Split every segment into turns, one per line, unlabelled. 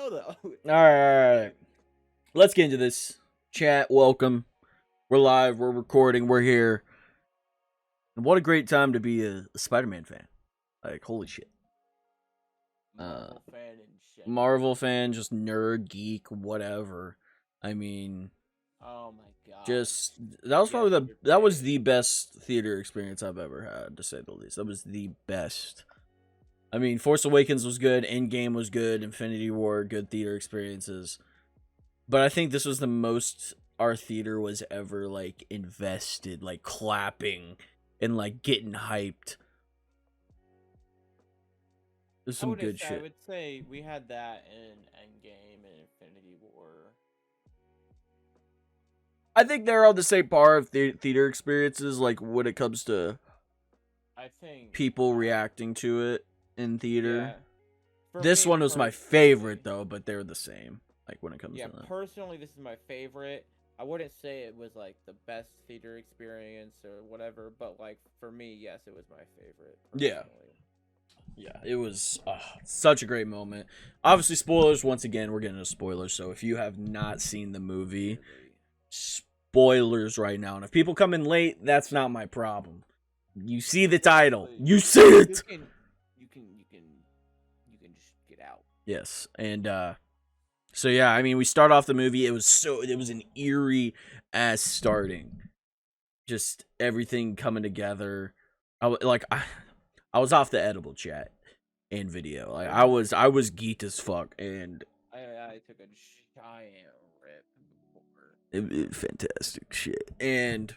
know though.
All right. Let's get into this. Chat, welcome. We're live. We're recording. We're here. And what a great time to be a Spider-Man fan. Like, holy shit.
Marvel fan and shit.
Marvel fan, just nerd, geek, whatever. I mean,
Oh my god.
that was probably that was the best theater experience I've ever had, to say the least. That was the best. I mean, Force Awakens was good, Endgame was good, Infinity War, good theater experiences. But I think this was the most our theater was ever, like, invested, like, clapping and, like, getting hyped. There's some good shit.
I would say we had that in Endgame and Infinity War.
I think they're on the same par of theater experiences, like, when it comes to people reacting to it in theater. Yeah. This one was my favorite, though, but they're the same. Like, when it comes to that.
Yeah, personally, this is my favorite. I wouldn't say it was, like, the best theater experience or whatever, but, like, for me, yes, it was my favorite.
Yeah. Yeah, it was such a great moment. Obviously, spoilers, once again, we're getting into spoilers, so if you have not seen the movie, spoilers right now. And if people come in late, that's not my problem. You see the title. You see it!
You can just get out.
Yes, and, so yeah, I mean, we start off the movie. It was an eerie ass starting, just everything coming together. I was off the edible chat and video. Like I was geeked as fuck, and
I took a giant rip before.
Fantastic shit, and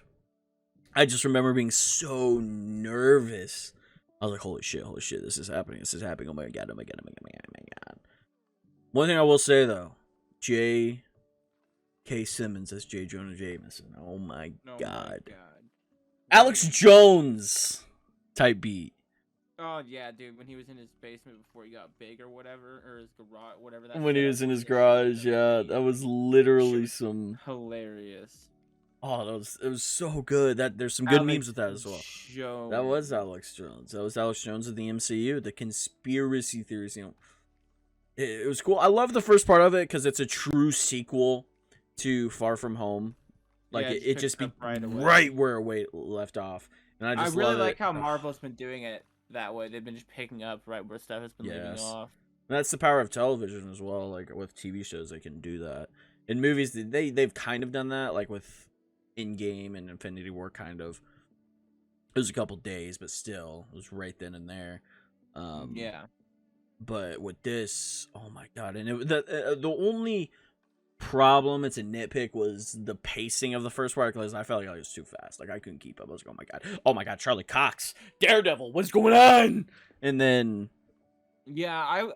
I just remember being so nervous. I was like, holy shit, this is happening. Oh my god. One thing I will say, though, J.K. Simmons as J. Jonah Jameson. Oh my god. Alex Jones type beat.
Oh yeah, dude, when he was in his basement before he got big or whatever, or his garage, whatever that.
When he was in his garage, yeah, that was literally some
hilarious.
Oh, it was so good. There's some good memes with that as well.
Jones.
That was Alex Jones. That was Alex Jones of the MCU. The conspiracy theories, it was cool. I love the first part of it because it's a true sequel to Far From Home. Like, yeah, it just be right where it left off. And I
really like how Marvel's been doing it that way. They've been just picking up right where stuff has been leaving off.
And that's the power of television as well. Like, with TV shows, they can do that. In movies, they've kind of done that. Like, with Endgame and Infinity War, kind of. It was a couple days, but still, it was right then and there.
Yeah.
But with this, oh my god! And the only problem, it's a nitpick, was the pacing of the first part, because I felt like it was too fast. Like, I couldn't keep up. I was like, oh my god, Charlie Cox, Daredevil, what's going on? And then,
yeah,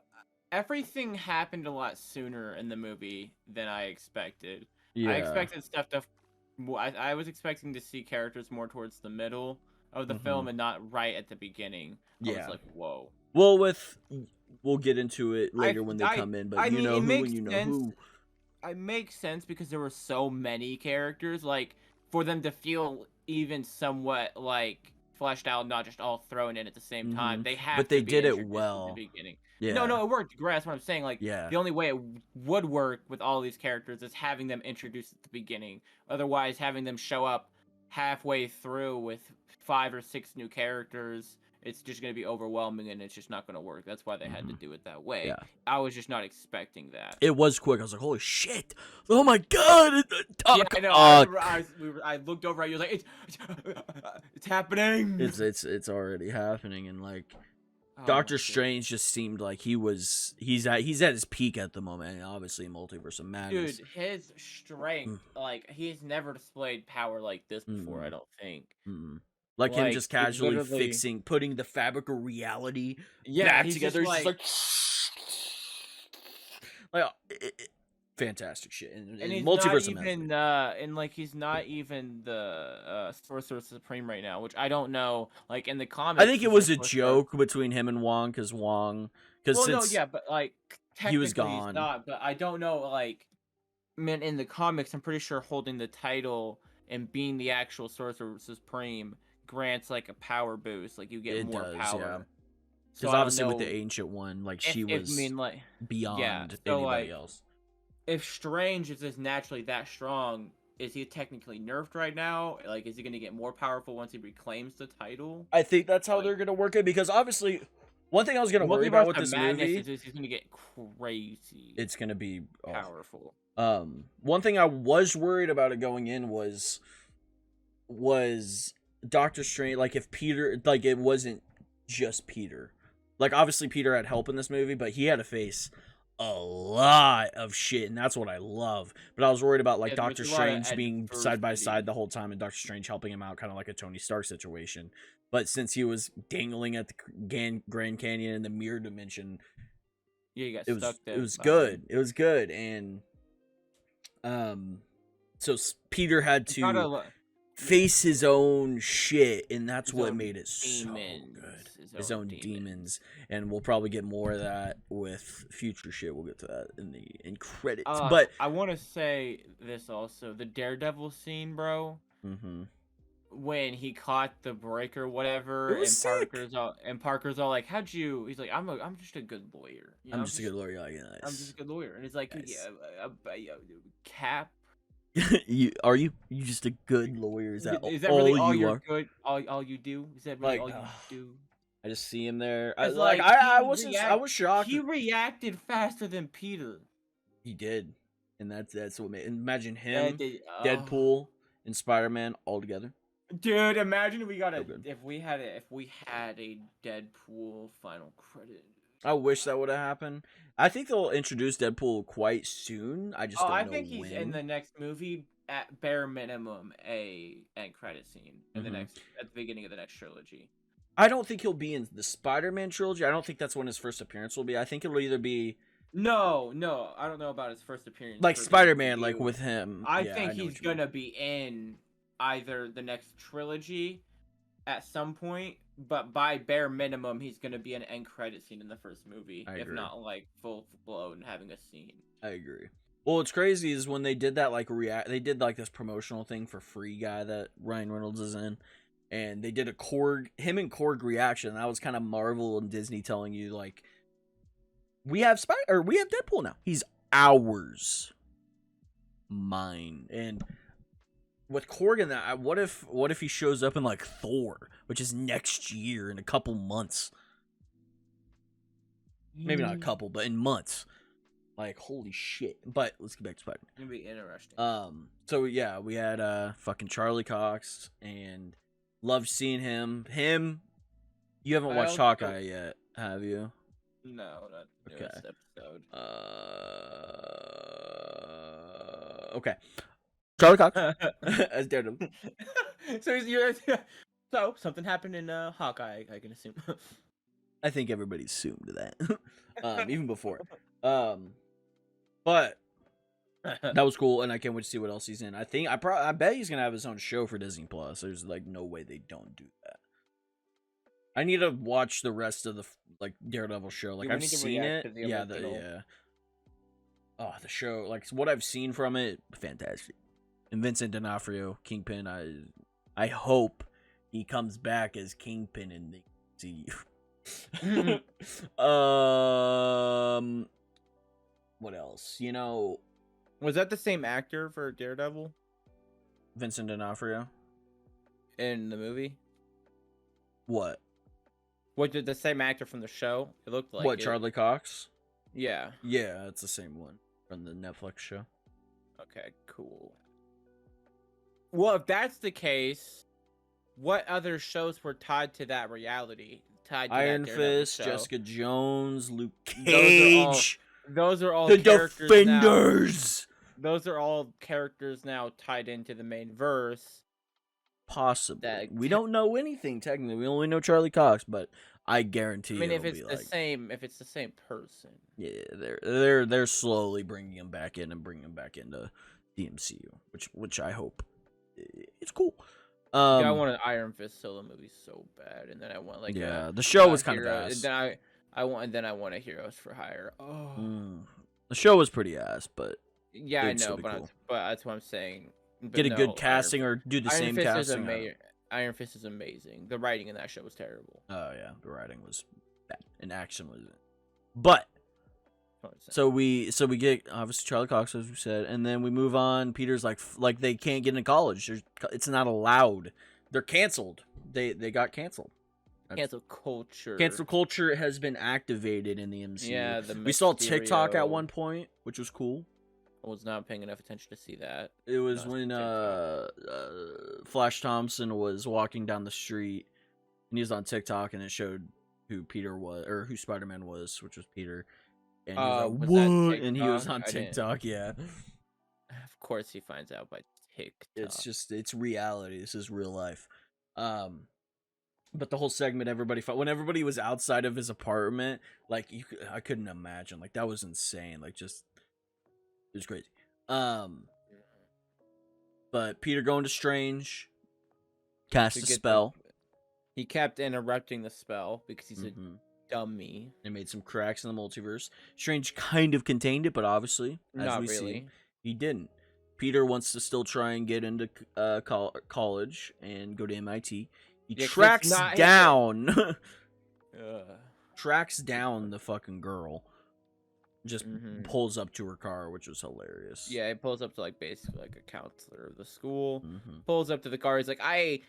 everything happened a lot sooner in the movie than I expected. Yeah. I expected stuff to. I was expecting to see characters more towards the middle of the film and not right at the beginning. I was like, whoa.
Well, we'll get into it later when they come in, but you know who and you know who.
It makes sense because there were so many characters, like, for them to feel even somewhat, like, fleshed out, not just all thrown in at the same time. They have
but they did it well.
At the beginning. Yeah. No, it worked great. That's what I'm saying. Like, the only way it would work with all these characters is having them introduced at the beginning. Otherwise, having them show up halfway through with 5 or 6 new characters, it's just going to be overwhelming, and it's just not going to work. That's why they had to do it that way. Yeah. I was just not expecting that.
It was quick. I was like, holy shit. Oh my god.
Yeah, I know. I looked over at you, like, it's happening.
It's already happening, and, like, Doctor Strange just seemed like he's at his peak at the moment, and obviously Multiverse of Madness.
Dude, his strength, like, he's never displayed power like this before, I don't think.
Like him just casually putting the fabric of reality back together. He's just like fantastic shit. And
he's
Multiverse
not even, and, like, he's not even the Sorcerer Supreme right now, which I don't know. Like, in the comics,
I think it was a joke between him and Wong, because
but, like,
he was gone.
He's not, but I don't know, like, man, in the comics, I'm pretty sure holding the title and being the actual Sorcerer Supreme grants, like, a power boost. Like, you get more power. Yeah.
Because obviously with the Ancient One, like she was beyond anybody else.
If Strange is just naturally that strong, is he technically nerfed right now? Like, is he going to get more powerful once he reclaims the title?
I think that's how they're going to work it, because obviously, one thing I was going to worry about with this movie
is he's going to get crazy.
It's going to be
powerful.
One thing I was worried about it going in was Doctor Strange, like if Peter, like it wasn't just Peter. Like obviously Peter had help in this movie, but he had to face a lot of shit, and that's what I love. But I was worried about like Doctor Strange being side by side the whole time and Doctor Strange helping him out, kind of like a Tony Stark situation. But since he was dangling at the Grand Canyon in the mirror dimension,
yeah, you got stuck there.
It was good. It was good, and so Peter had to face his own shit, and that's what made it so good. His own demons, and we'll probably get more of that with future shit. We'll get to that in credits. But
I want to say this also: the Daredevil scene, bro.
Mm-hmm.
When he caught the breaker, whatever, and Parker's all like, "How'd you?" He's like, "I'm just a good lawyer. You know,
I'm just a good lawyer. Like, nice.
I'm just a good lawyer." And he's like, nice. "Yeah, Cap."
Are you just a good lawyer? Is that
all really all you are? Good, all you do? Is that really all you do?
I just see him there.
I
was shocked.
He reacted faster than Peter.
He did, and that's what made. Imagine him, Deadpool, and Spider-Man all together.
Dude, imagine if we had a Deadpool final credit.
I wish that would have happened. I think they'll introduce Deadpool quite soon. I just don't know
I think he's in the next movie, at bare minimum a end credit scene in at the beginning of the next trilogy.
I don't think he'll be in the Spider-Man trilogy. I don't think that's when his first appearance will be. I think it'll either be
No, I don't know about his first appearance.
Like Spider-Man, like with him.
I think he's gonna be in either the next trilogy at some point, but by bare minimum, he's gonna be an end credit scene in the first movie, if not like full blown having a scene.
I agree. Well, what's crazy is when they did that they did like this promotional thing for Free Guy that Ryan Reynolds is in, and they did him and Korg reaction. That was kind of Marvel and Disney telling you like, we have Deadpool now. He's ours, mine. And with Korg in that, what if he shows up in like Thor, which is next year in a couple months? Maybe not a couple, but in months. Like, holy shit. But let's get back to Spider-Man.
It's gonna be interesting.
So yeah, we had fucking Charlie Cox, and loved seeing him. You haven't watched Hawkeye yet, have you?
No, not the newest episode.
Okay. Charlie Cox as Daredevil.
So something happened in Hawkeye, I can assume.
I think everybody assumed that, even before. But that was cool, and I can't wait to see what else he's in. I bet he's gonna have his own show for Disney Plus. There's like no way they don't do that. I need to watch the rest of the Daredevil show. Like I've seen it. Yeah. Oh, the show. Like what I've seen from it, fantastic. And Vincent D'Onofrio, Kingpin. I hope he comes back as Kingpin in the MCU. What else?
Was that the same actor for Daredevil?
Vincent D'Onofrio
in the movie?
What?
What did the same actor from the show? It looked like
what? Charlie Cox?
Yeah.
Yeah, it's the same one from the Netflix show.
Okay, cool. Well, if that's the case, what other shows were tied to that reality?
Iron Fist, Jessica Jones, Luke Cage.
Those are all
the Defenders.
Those are all characters now tied into the main verse.
Possibly. We don't know anything technically. We only know Charlie Cox, but I guarantee.
I mean, if it's the same person.
Yeah, they're slowly bringing him back in and bringing him back into the MCU, which I hope it's cool.
I want an Iron Fist solo movie so bad, and then I want
the show was kind of ass.
And then I want a Heroes for Hire. Oh,
the show was pretty ass, but
yeah, I know, but that's what I'm saying.
Get a good casting or do the same casting.
Iron Fist is amazing. The writing in that show was terrible.
Oh yeah, the writing was bad, and action wasn't. But so we get obviously Charlie Cox, as we said, and then we move on. Peter's like they can't get into college. It's not allowed. They're canceled. They got canceled.
Cancel culture.
Cancel culture has been activated in the MCU.
Yeah,
we saw TikTok at one point, which was cool.
I was not paying enough attention to see that.
It was when Flash Thompson was walking down the street, and he was on TikTok, and it showed who Peter was, or who Spider-Man was, which was Peter. And he was like, "What?" And he was on TikTok. Yeah.
Of course, he finds out by TikTok.
It's reality. This is real life. But the whole segment, when everybody was outside of his apartment, like I couldn't imagine. Like that was insane. Like just it was crazy. But Peter going to Strange, cast a spell.
He kept interrupting the spell because he's a dummy.
It made some cracks in the multiverse. Strange kind of contained it, but obviously,
not really.
He didn't. Peter wants to still try and get into college and go to MIT. He tracks down tracks down the fucking girl. Just pulls up to her car, which was hilarious.
Yeah, he pulls up to like basically like a counselor of the school. Pulls up to the car. He's like, I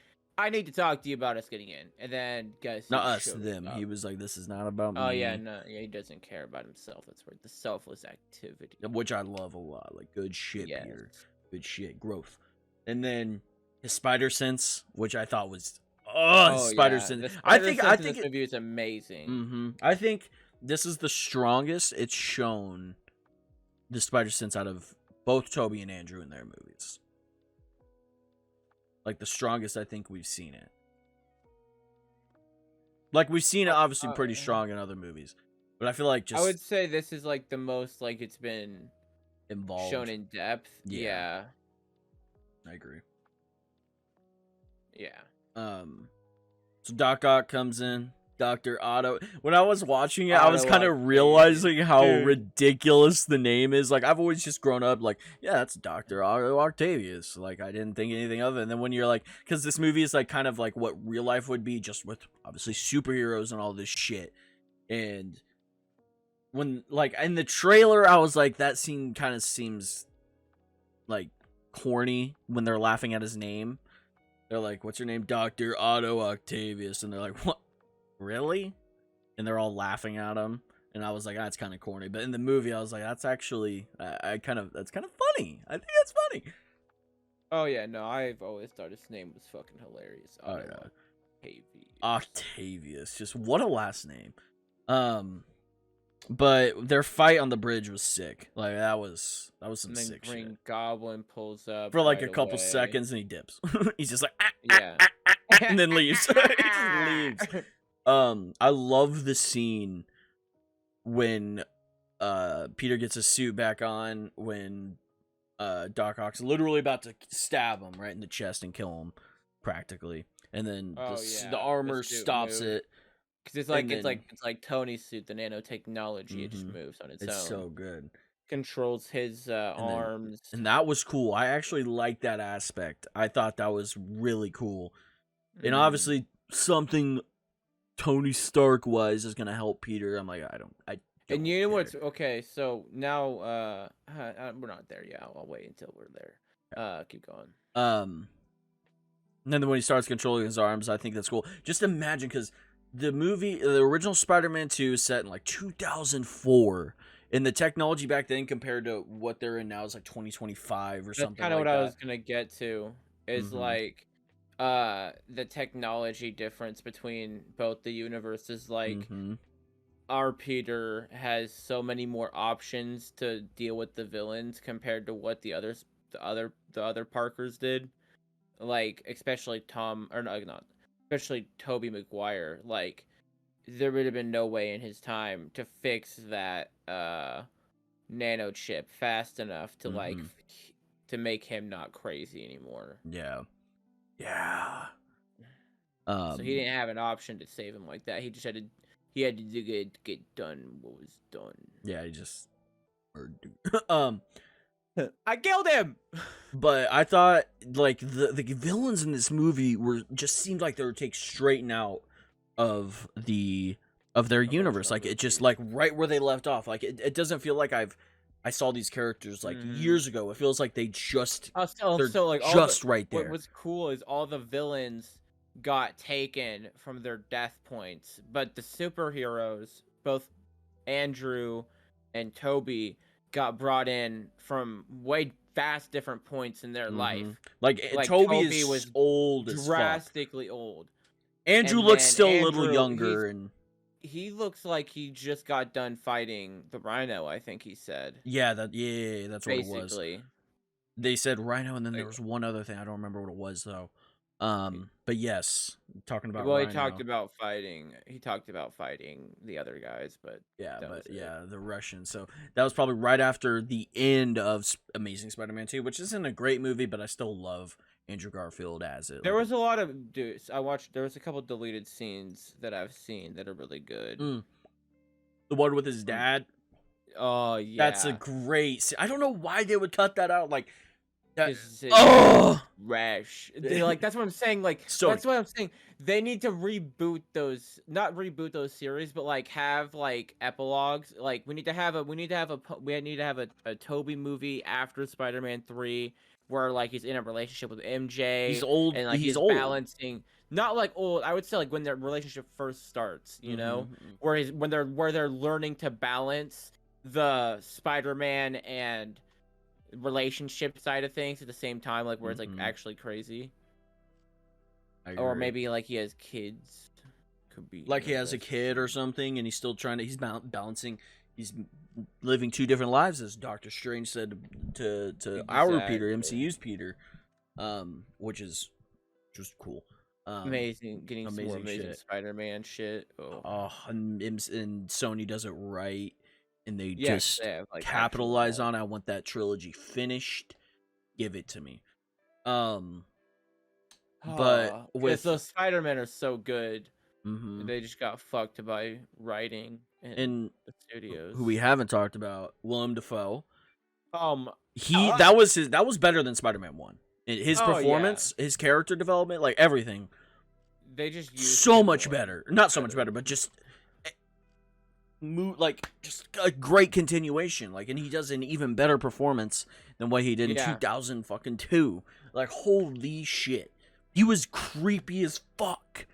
need to talk to you about us getting in. And then guys,
not us, them. He was like, this is not about me.
Oh yeah, no, yeah, he doesn't care about himself. That's right, the selfless activity,
which I love a lot. Like good shit, yes. Peter. Good shit, growth. And then his spider sense, which I thought was spider sense. I think
this movie is amazing.
I think this is the strongest it's shown the spider sense out of both Toby and Andrew in their movies. Like the strongest I think we've seen it. Like we've seen it obviously pretty strong in other movies, but I feel like
I would say this is like the most like it's been
involved,
shown in depth. Yeah.
I agree.
Yeah.
So Doc Ock comes in. Dr. Otto. When I was watching it, I was kind of realizing how ridiculous the name is. Like, I've always just grown up like, yeah, that's Dr. Otto Octavius. Like, I didn't think anything of it. And then when you're like, because this movie is like kind of like what real life would be, just with obviously superheroes and all this shit. And when, like, in the trailer, I was like, that scene kind of seems like corny when they're laughing at his name. They're like, what's your name? Dr. Otto Octavius. And they're like, what? Really? And they're all laughing at him, and I was like, that's kind of corny. But in the movie, I was like, that's actually, that's kind of funny. I think that's funny.
Oh yeah, no, I've always thought his name was fucking hilarious.
Octavius, just what a last name. But their fight on the bridge was sick. Like that was some sick shit. Green
Goblin pulls up
for like a couple seconds, and he dips. He's just like, and then leaves. He just leaves. I love the scene when Peter gets his suit back on when Doc Ock's literally about to stab him right in the chest and kill him practically, and then the armor stops it
because it's like Tony's suit, the nanotechnology. It just moves on its own.
It's so good.
Controls his arms,
and that was cool. I actually liked that aspect. I thought that was really cool, and obviously something Tony Stark wise is gonna help Peter. I'm like, I don't
and you know what's okay? So now, we're not there yet. I'll wait until we're there. Keep going.
And then when he starts controlling his arms, I think that's cool. Just imagine, because the original Spider-Man 2 is set in like 2004, and the technology back then compared to what they're in now is like 2025 or something. That's
kind of what I was gonna get to. Is like. The technology difference between both the universes, like our Peter has so many more options to deal with the villains compared to what the other Parkers did, like especially Tobey Maguire. Like there would have been no way in his time to fix that nano chip fast enough to like to make him not crazy anymore.
Yeah.
So he didn't have an option to save him like that. He just had to get done what was done.
Yeah, he just
I killed him.
But I thought like the villains in this movie seemed like they were taken straight out of the of their universe. Like it just like right where they left off. Like it doesn't feel like I saw these characters like years ago. It feels like they just they're
like
just right there.
What was cool is all the villains got taken from their death points, but the superheroes, both Andrew and Toby, got brought in from way vast different points in their life.
Like Toby was old,
drastically old.
Andrew looks still a little younger, and
he looks like he just got done fighting the Rhino. I think he said.
Yeah, that's what it was. They said Rhino, and then there was one other thing. I don't remember what it was though. But yes, talking about Rhino.
He talked about fighting. He talked about fighting the other guys, but
the Russians. So that was probably right after the end of Amazing Spider-Man 2, which isn't a great movie, but I still love Andrew Garfield as it.
There was a lot of there was a couple deleted scenes that I've seen that are really good.
The one with his dad.
Oh yeah,
that's a great scene. I don't know why they would cut that out. Like.
Rash. Like that's what I'm saying. Like that's what I'm saying. They need to reboot those, not reboot those series, but like have like epilogues. Like we need to have a Toby movie after Spider-Man 3, where like he's in a relationship with MJ.
He's old,
and like
he's old.
Balancing. Not like old. I would say like when their relationship first starts. You know, where they're learning to balance the Spider-Man and relationship side of things at the same time, like where it's like actually crazy, or maybe like he has kids, could be
like he has a kid or something, and he's still trying to balancing, he's living two different lives, as Doctor Strange said to our Peter, MCU's Peter, which is just cool.
Getting some more amazing Spider-Man shit.
And Sony does it right. And they just capitalize on it. I want that trilogy finished. Give it to me. But with
those Spider-Men are so good. They just got fucked by writing and the studios.
Who we haven't talked about, Willem Dafoe. That was better than Spider-Man 1. His performance, his character development, like everything.
They just used
so much better. Not so much better, but just just a great continuation, and he does an even better performance than what he did in 2002. Like, holy shit, he was creepy as fuck.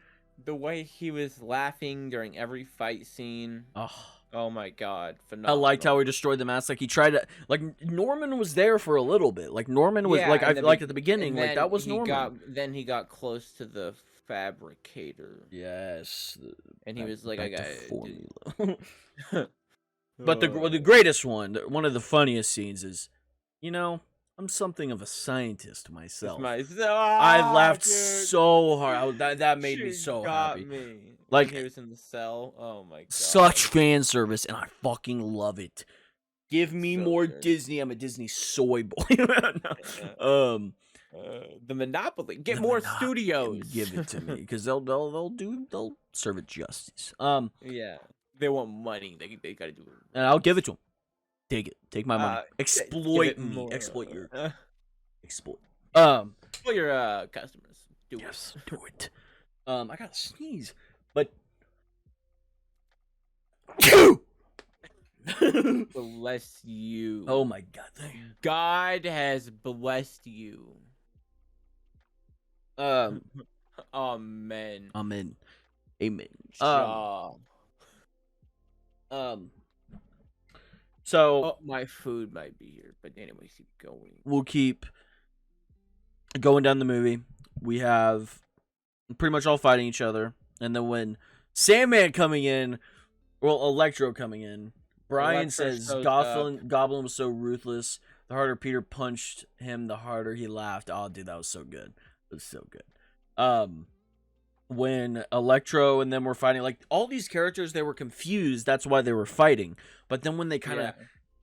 The way he was laughing during every fight scene. Oh my god, phenomenal.
I liked how he destroyed the mask. Like, he tried to, like, Norman was there for a little bit. Like, Norman was like, at the beginning, like that was Norman.
Then he got close to the Fabricator.
Yes.
And he was like, I got
formula. But the greatest one of the funniest scenes is, I'm something of a scientist myself. I laughed so hard. That made me so happy. Like,
he was in the cell. Oh my god.
Such fan service, and I fucking love it. Give me more Disney. I'm a Disney soy boy.
The Monopoly. Get more studios.
Give it to me, because they'll serve it justice.
Yeah, they want money. They gotta do it,
and I'll give it to them. Take my money. Exploit me. Exploit your exploit.
Exploit your customers. Do
it. I gotta sneeze, but
bless you.
Oh my god.
God has blessed you. Amen.
Amen. So
my food might be here, but anyways, keep going.
We'll keep going down the movie. We have pretty much all fighting each other, and then when Sandman coming in, Electro coming in, Brian says Goblin was so ruthless. The harder Peter punched him, the harder he laughed. Oh, dude, that was so good. It was so good. When Electro and them were fighting, like, all these characters, they were confused. That's why they were fighting. But then when they kind of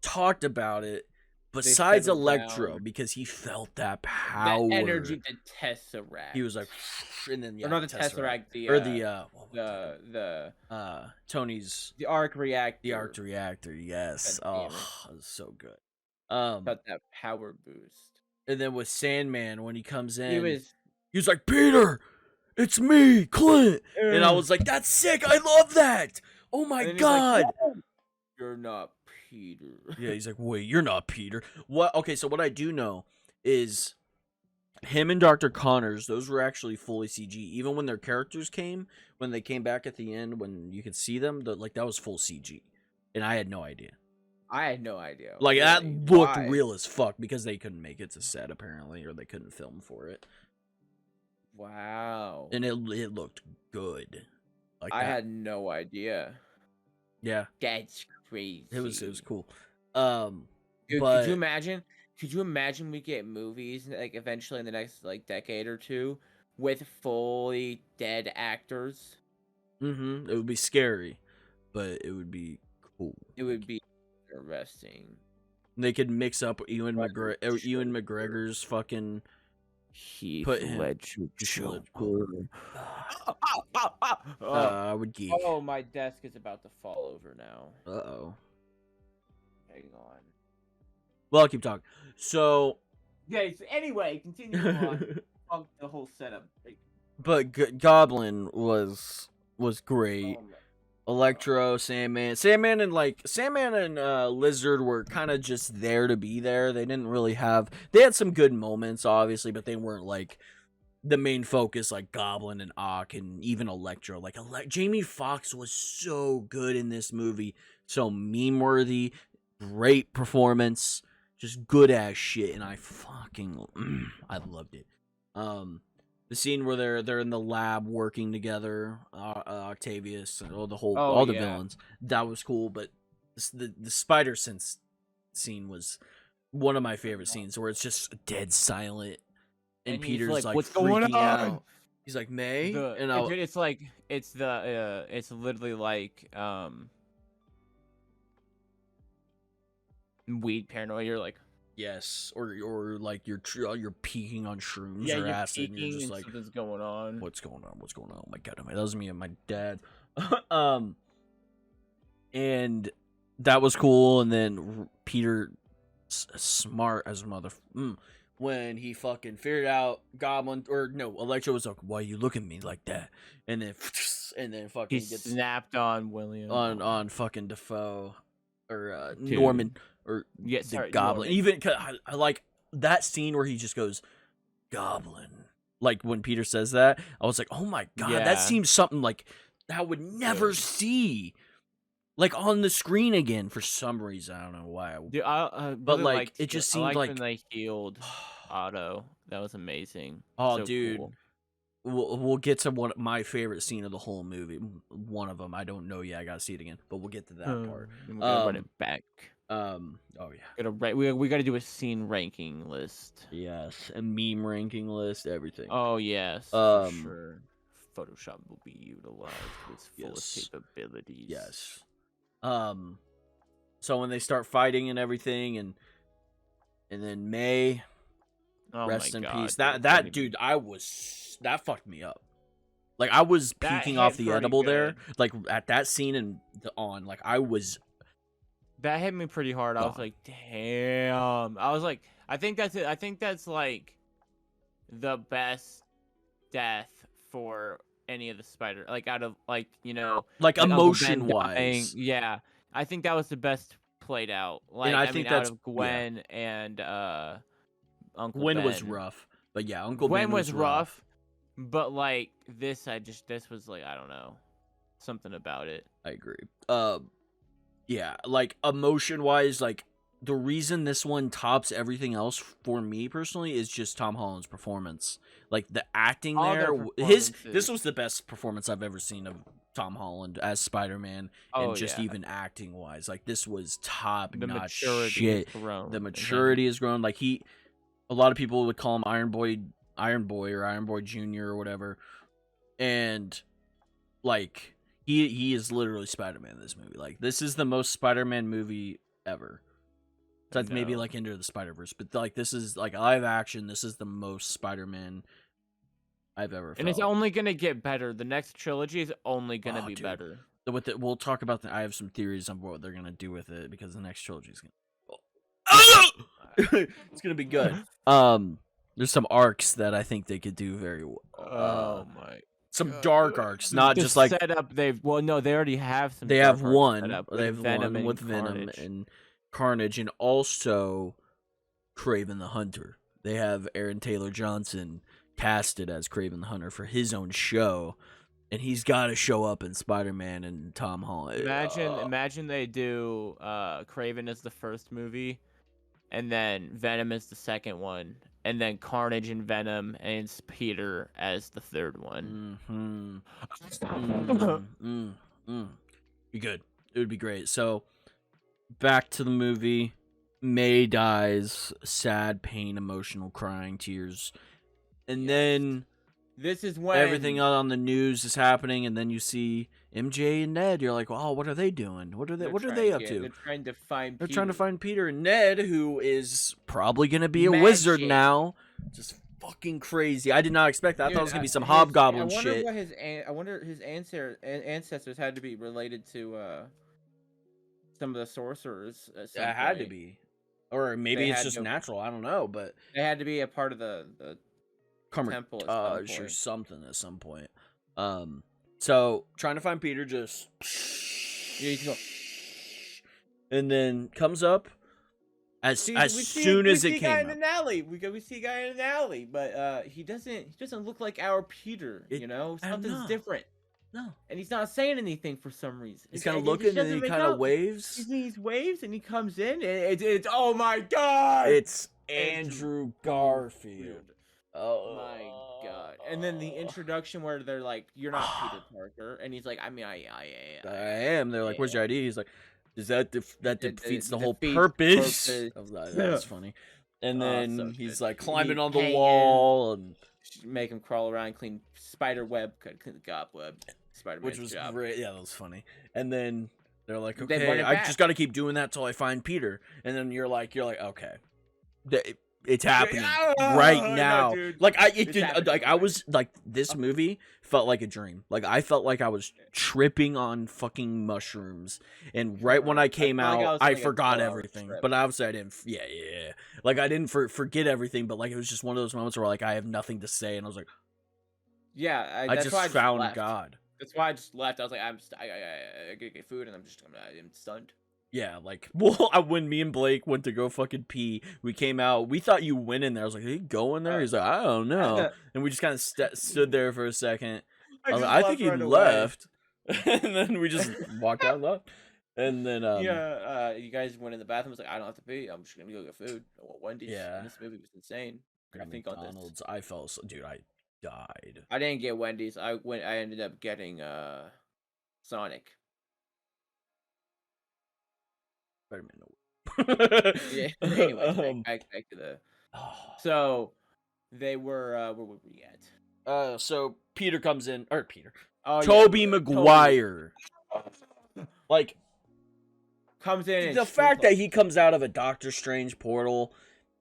talked about it, besides Electro, because he felt that power,
that energy, the Tesseract.
He was like, and then
not the Tesseract,
Tony's
the Arc Reactor.
The Arc Reactor, yes. It was so good.
Got that power boost.
And then with Sandman, when he comes in,
he
was like, Peter, it's me, Clint. And I was like, that's sick. I love that. Oh my god!
Like, no, you're not Peter.
Yeah, he's like, wait, you're not Peter. What? Okay, so what I do know is him and Dr. Connors, those were actually fully CG. Even when their characters when they came back at the end, when you could see them, that was full CG. And I had no idea.
I had no idea.
Like, really? That looked real as fuck because they couldn't make it to set, apparently, or they couldn't film for it.
Wow.
And it looked good.
Like I had no idea.
Yeah.
That's crazy.
It was cool.
Dude, could you imagine? Could you imagine we get movies like eventually in the next like decade or two with fully dead actors?
Mm-hmm. It would be scary, but it would be cool.
It would be interesting.
They could mix up Ewan McGregor's fucking
Heath Ledger.
I would geek.
Oh, my desk is about to fall over now.
Uh-oh.
Hang on.
Well, I'll keep talking. So...
Yeah, anyway, continue on. Fuck the whole setup.
But Goblin was great. Oh, Electro, Sandman and Lizard were kind of just there to be there. They didn't really they had some good moments, obviously, but they weren't like the main focus like Goblin and Ock and even Electro. Like Jamie Foxx was so good in this movie, so meme worthy, great performance, just good ass shit, and I loved it. The scene where they're in the lab working together, Octavius and all the villains, that was cool. But the spider sense scene was one of my favorite scenes, where it's just dead silent, and Peter's like
"What's going on?"
Out. He's like, May,
it's literally like weed paranoia. You're like.
Yes, or like you're peeking on shrooms or acid, and you're just like,
something's going on.
What's going on? Oh my god, that was me and my dad. And that was cool. And then Peter, smart as a mother, when he fucking figured out Electro was like, "Why you look at me like that?" And then fucking
he snapped on William
on fucking Defoe or Norman. Or the Goblin. Norman. Even I like that scene where he just goes, Goblin. Like when Peter says that, I was like, oh my god, that seems something like I would never see like on the screen again for some reason. I don't know why.
Dude,
but like it just seemed like
when they healed Otto. That was amazing.
Oh, so dude. Cool. We'll get to my favorite scene of the whole movie. One of them. I don't know yet. I gotta see it again. But we'll get to that part.
We're gonna run it back.
Oh yeah.
We gotta do a scene ranking list.
Yes, a meme ranking list, everything.
Oh yes, for sure. Photoshop will be utilized to its fullest capabilities.
Yes. So when they start fighting and everything, and then May, rest in peace. That dude, that fucked me up. Like I was peeking off the edible there, like at that scene and on, like I was.
That hit me pretty hard. I was like, damn. I was like, I think that's it. I think that's like the best death for any of the spider. Like out of like
emotion wise.
Yeah, I think that was the best played out. Like I think that's out of Gwen and Uncle
Gwen
Ben.
was rough, but yeah, Uncle
Gwen
Ben
was rough. But like this was like I don't know, something about it.
I agree. Yeah, like emotion-wise, like the reason this one tops everything else for me personally is just Tom Holland's performance. Like the acting this was the best performance I've ever seen of Tom Holland as Spider-Man, and just even acting-wise, like this was top-notch shit. The maturity has grown. Like a lot of people would call him Iron Boy or Iron Boy Jr. or whatever, and like. He is literally Spider-Man in this movie. Like, this is the most Spider-Man movie ever. That's maybe, like, Into the Spider-Verse. But, like, this is, like, live action. This is the most Spider-Man I've ever felt.
And it's only going to get better. The next trilogy is only going to be better.
We'll talk about I have some theories on what they're going to do with it, because the next trilogy is going to... It's going to be good. There's some arcs that I think they could do very well.
Oh, my...
some dark arcs, not just like
set up. They already have some.
They have one. They have
Venom
one with Venom and Carnage, and also Kraven the Hunter. They have Aaron Taylor Johnson casted as Kraven the Hunter for his own show, and he's got to show up in Spider-Man and Tom Holland.
Imagine they do Kraven as the first movie, and then Venom is the second one, and then Carnage and Venom and Peter as the third one.
Be good. It would be great. So, back to the movie. May dies, sad, pain, emotional, crying, tears. And then
this is when
everything on the news is happening, and then you see MJ and Ned. You're like, "Oh, what are they doing? What are they up to?"
They're trying to find
Peter and Ned, who is probably gonna be a wizard now. Just fucking crazy. I did not expect that. I thought it was gonna be some hobgoblin shit.
I wonder his ancestors had to be related to some of the sorcerers.
It had to be, or maybe it's just natural. I don't know, but
they had to be a part of the temple.
Sure, something at some point. So trying to find Peter, just
you can go.
And then comes up as soon as it came up. We see a guy in
an alley, but he doesn't look like our Peter. Something's different.
No,
and he's not saying anything for some reason.
He's kind of looking, and he kind of waves.
He waves, and he comes in, and it's oh my god!
It's Andrew Garfield. Oh
my god! And then the introduction where they're like, "You're not Peter Parker," and he's like, "I mean, I
am." They're like, "Where's your ID?" He's like, "Does that defeats the whole purpose?" That's funny. And then he's like climbing on the wall and
make him crawl around, clean spider web, cobweb.
Which was great. Yeah, that was funny. And then they're like, "Okay, I just got to keep doing that till I find Peter." And then you're like, "Okay, it's happening right now." I was like, this movie felt like a dream. Like I felt like I was tripping on fucking mushrooms. And right when I came out, I forgot everything. But obviously I didn't. Yeah. Like I didn't forget everything. But like it was just one of those moments where like I have nothing to say, and I was like,
"Yeah,
I just found God."
That's why I just left. I was like, I gotta get food, and I'm stunned.
Yeah, like, when me and Blake went to go fucking pee, we came out. We thought you went in there. I was like, "Did he go in there?" He's like, "I don't know." And we just kind of stood there for a second. I think he left, and then we just walked out and left. And then
you guys went in the bathroom. I was like, "I don't have to pee. I'm just gonna go get food." Wendy's.
Yeah,
and this movie was insane. I think
McDonald's. On this. I fell asleep, dude. I died.
I didn't get Wendy's. I ended up getting Sonic.
Spider-Man.
Yeah. Anyway, back to the. So they were. Where were we at?
So Peter comes in, or Peter. Tobey Maguire. Like
comes in.
The fact that he comes out of a Doctor Strange portal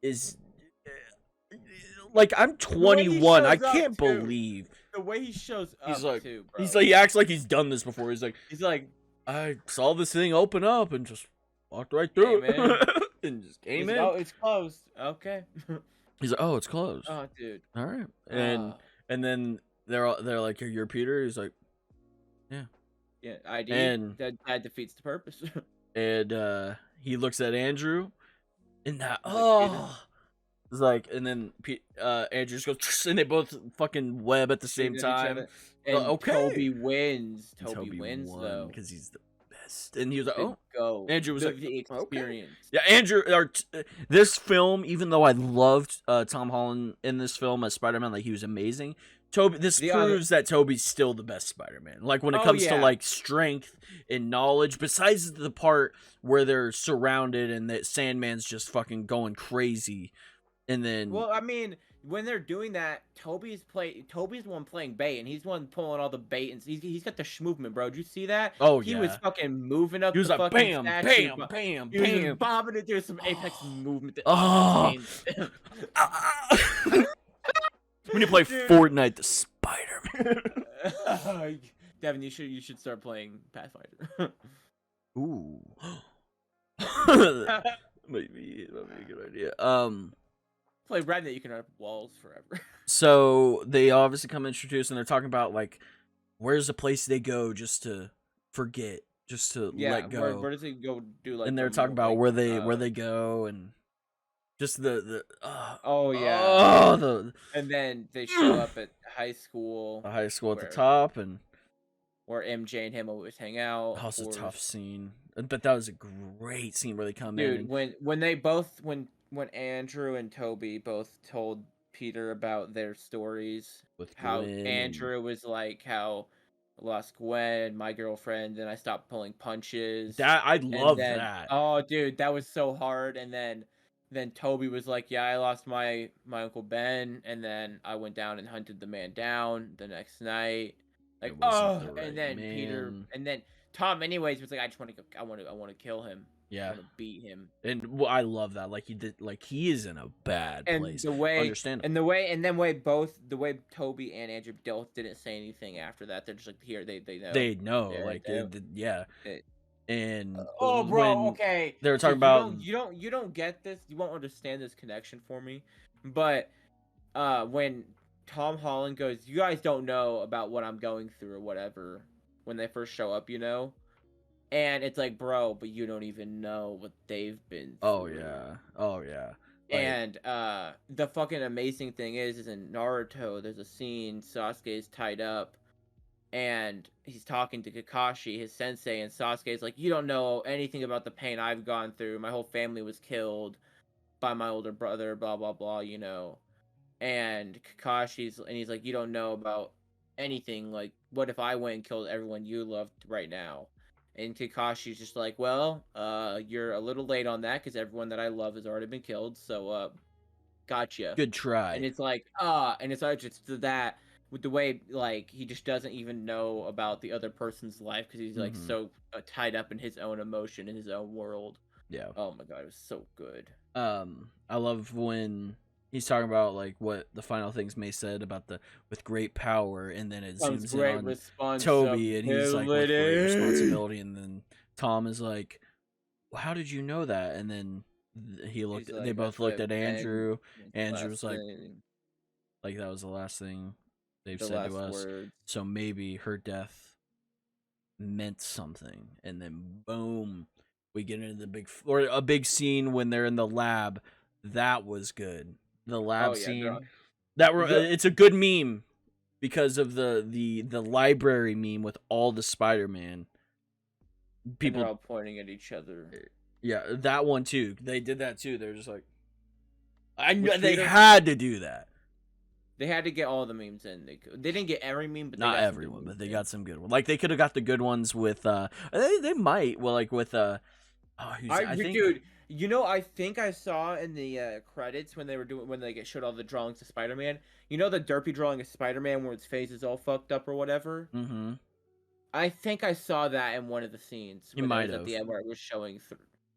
is. Like, I'm 21. I can't believe
the way he shows up.
He's like,
too, bro.
He's like, he acts like he's done this before. He's like, I saw this thing open up and just walked right through it and just came in.
Oh, it's closed. Okay.
He's like, oh, it's closed.
Oh, dude.
All right. And then they're like, you're Peter. He's like, yeah.
Yeah. ID. And that defeats the purpose.
And he looks at Andrew, and that it's like, and then Andrew just goes, and they both fucking web at the same time.
And okay. Tobey wins. Tobey wins though
because he's the best. And he was like,
go.
Andrew was like,
the experience.
Okay. Yeah, Andrew. This film, even though I loved Tom Holland in this film as Spider-Man, like he was amazing. This proves that Tobey's still the best Spider-Man. Like when it comes to like strength and knowledge, besides the part where they're surrounded and that Sandman's just fucking going crazy. And then,
well, I mean, when they're doing that, Tobey's the one playing bait, and he's the one pulling all the bait, and he's got the movement, bro. Did you see that?
Oh
he was fucking moving up.
He was like, bam, bam, bam,
he was bobbing it through some Apex movement.
When you play Fortnite, the Spider-Man.
Devin, you should start playing Pathfinder.
Ooh. Maybe a good idea.
Play Remnant, you can run up walls forever.
So they obviously come introduced, and they're talking about like, where's the place they go just to forget, just to let go.
Where does he go do like?
And they're talking about where they go, and just
and then they show up at high school.
The high school at the top, and
where MJ and him always hang out.
That was a tough scene, but that was a great scene where they come in.
Dude, when Andrew and Toby both told Peter about their stories, with how Andrew was like how I lost Gwen, my girlfriend, and I stopped pulling punches.
That I love that.
Oh, dude, that was so hard. And then Toby was like, "Yeah, I lost my Uncle Ben, and then I went down and hunted the man down the next night." Like, and then man. Peter, and then Tom, anyways, was like, "I just want to go. I want to kill him.
Yeah,
I want to beat him."
And I love that. Like he is in a bad place.
The way both Toby and Andrew didn't say anything after that. They're just like, here, they know.
They know, yeah. And
bro, okay.
They were talking about
you don't get this. You won't understand this connection for me. But when Tom Holland goes, "You guys don't know about what I'm going through or whatever," when they first show up, and it's like, bro, but you don't even know what they've been through.
Oh yeah.
And the fucking amazing thing is in Naruto, there's a scene Sasuke's tied up, and he's talking to Kakashi, his sensei, and Sasuke's like, "You don't know anything about the pain I've gone through. My whole family was killed by my older brother, blah blah blah, And he's like, "You don't know about anything. Like, what if I went and killed everyone you loved right now?" And Kakashi's just like, "Well, you're a little late on that because everyone that I love has already been killed. So, gotcha.
Good try."
And it's like, and it's like just that with the way like he just doesn't even know about the other person's life because he's like so tied up in his own emotion in his own world.
Yeah.
Oh my god, it was so good.
I love when he's talking about like what the final things May said about with great power, and then it zooms in on Toby, and he's like, with great responsibility, and then Tom is like, "Well, how did you know that?" And then they both looked at Andrew. Andrew was like that was the last thing they've said to us. Words. So maybe her death meant something, and then boom, we get into a big scene when they're in the lab. That was good. The lab scene. It's a good meme because of the library meme with all the Spider-Man people
all pointing at each other.
Yeah, that one too. They did that too. They're just like, they had to do that.
They had to get all the memes in. They didn't get every meme, but
not everyone. But they got some good ones. Like they could have got the good ones with. They might. Well, like with. I think,
dude. I think I saw in the credits when they showed all the drawings of Spider-Man. The derpy drawing of Spider-Man where his face is all fucked up or whatever.
Mm-hmm.
I think I saw that in one of the scenes.
You might have.
At the end where it was showing,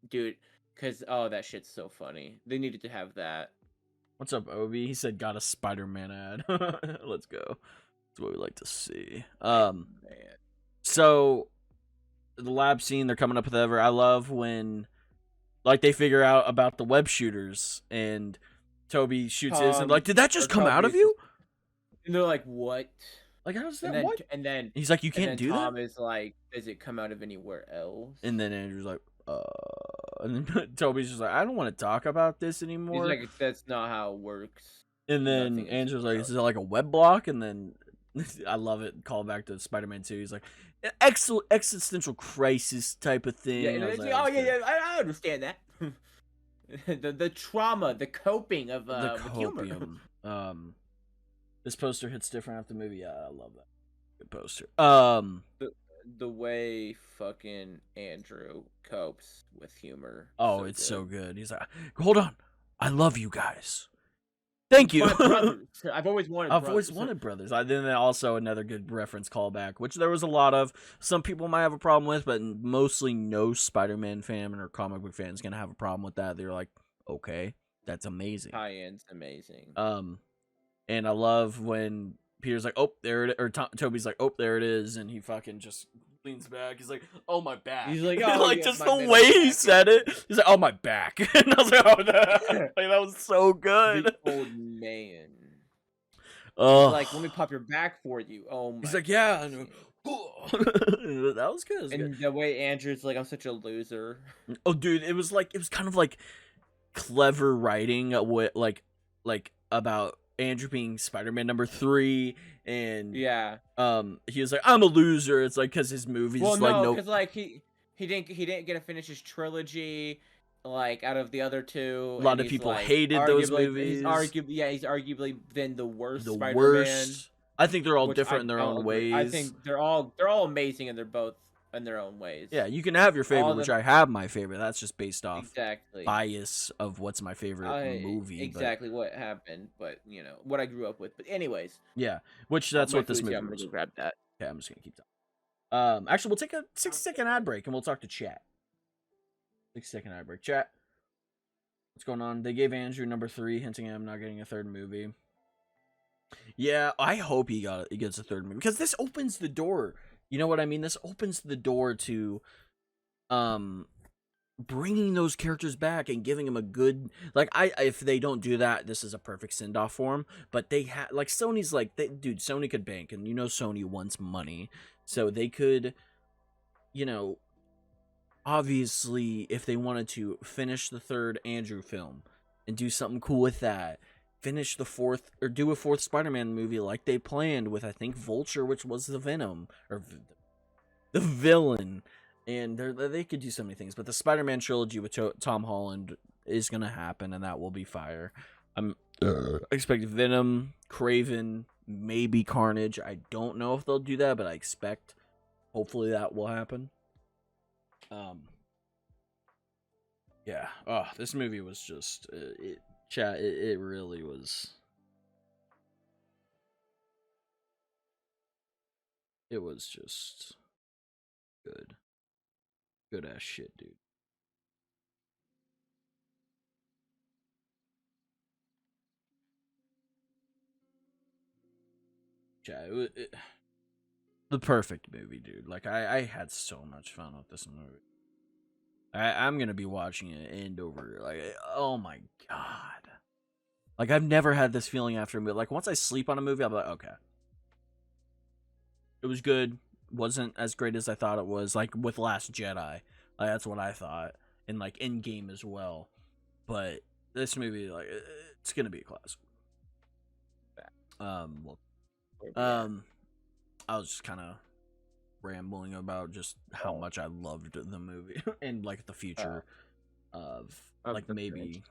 dude. Because that shit's so funny. They needed to have that.
What's up, Obi? He said, "Got a Spider-Man ad." Let's go. That's what we like to see. Man. So the lab scene, they're coming up with I love when. Like, they figure out about the web shooters, and Toby shoots his, and like, did that just come out of you?
And they're like, what?
Like, how does that, what?
And then...
He's like, you can't do that?
Tom is like, does it come out of anywhere else?
And then Andrew's like, And then Toby's just like, I don't want to talk about this anymore.
He's like, that's not how it works.
And then Andrew's like, is it like a web block? And then, I love it, call back to Spider-Man 2. He's like, existential crisis type of thing.
Yeah, I understand that. the trauma, the coping of the copium.
Humor. This poster hits different after the movie. Yeah, I love that. Good poster.
The way fucking Andrew copes with humor.
Oh, it's so good. He's like, hold on, I love you guys. Thank you.
I've always wanted
brothers. Then also another good reference callback, which there was a lot of. Some people might have a problem with, but mostly no Spider-Man fan or comic book fan is gonna have a problem with that. They're like, okay, that's amazing.
Tie-in's amazing.
And I love when Peter's like, oh, there it is, or Toby's like, oh, there it is, and he fucking just leans back. He's like, "Oh, my back."
He's like, "Oh,
like
yeah,
just
my
the way he
back."
said it. He's like, "Oh, my back," and I was like, "Oh, like, that was so good."
The old man.
Oh,
He's like, "Let me pop your back for you." Oh my.
he's like, "Yeah." I know. That was good.
And the way Andrew's like, "I'm such a loser."
Oh, dude, it was kind of like clever writing, like about Andrew being Spider-Man number 3, and
Yeah.
he was like, "I'm a loser." It's like because his movies,
Well,
like,
no,
no,
because like he didn't get to finish his trilogy, like out of the other two.
a lot of people hated those movies.
He's arguably been the worst
the
Spider-Man.
worst. I think they're all different in their
don't
own
agree.
ways.
I think they're all amazing, and they're both in their own ways.
Yeah, you can have your favorite, which I have my favorite. That's just based off bias of what's my favorite movie.
Exactly what happened, but you know what I grew up with. But anyways,
yeah, which that's what this movie.
I'm gonna grab that.
Yeah, I'm just gonna keep talking. Actually, we'll take a 60-second ad break and we'll talk to chat. 60-second ad break. Chat, what's going on? They gave Andrew number 3, hinting at him not getting a third movie. Yeah, I hope he gets a third movie because this opens the door. You know what I mean? This opens the door to, bringing those characters back and giving them a good, like, if they don't do that, this is a perfect send off for them. But they like Sony's like, dude, Sony could bank, and you know Sony wants money, so they could, you know, obviously if they wanted to finish the third Andrew film and do something cool with that. Finish the fourth, or do a fourth Spider-Man movie like they planned with, I think, Vulture, which was the Venom, or the villain. And they could do so many things. But the Spider-Man trilogy with Tom Holland is going to happen, and that will be fire. I'm expecting Venom, Kraven, maybe Carnage. I don't know if they'll do that, but I expect, hopefully, that will happen. Yeah. Oh, this movie was just... Chat, it really was. It was just good. Good ass shit, dude. Chat, the perfect movie, dude. Like, I had so much fun with this movie. I'm gonna be watching it end over. Like, oh my god. Like, I've never had this feeling after a movie. Like, once I sleep on a movie, I'll be like, okay. It was good. Wasn't as great as I thought it was. Like, with Last Jedi. Like, that's what I thought. And, like, Endgame as well. But this movie, like, it's gonna be a classic. I was just kind of rambling about just how much I loved the movie. And, like, the future of like, maybe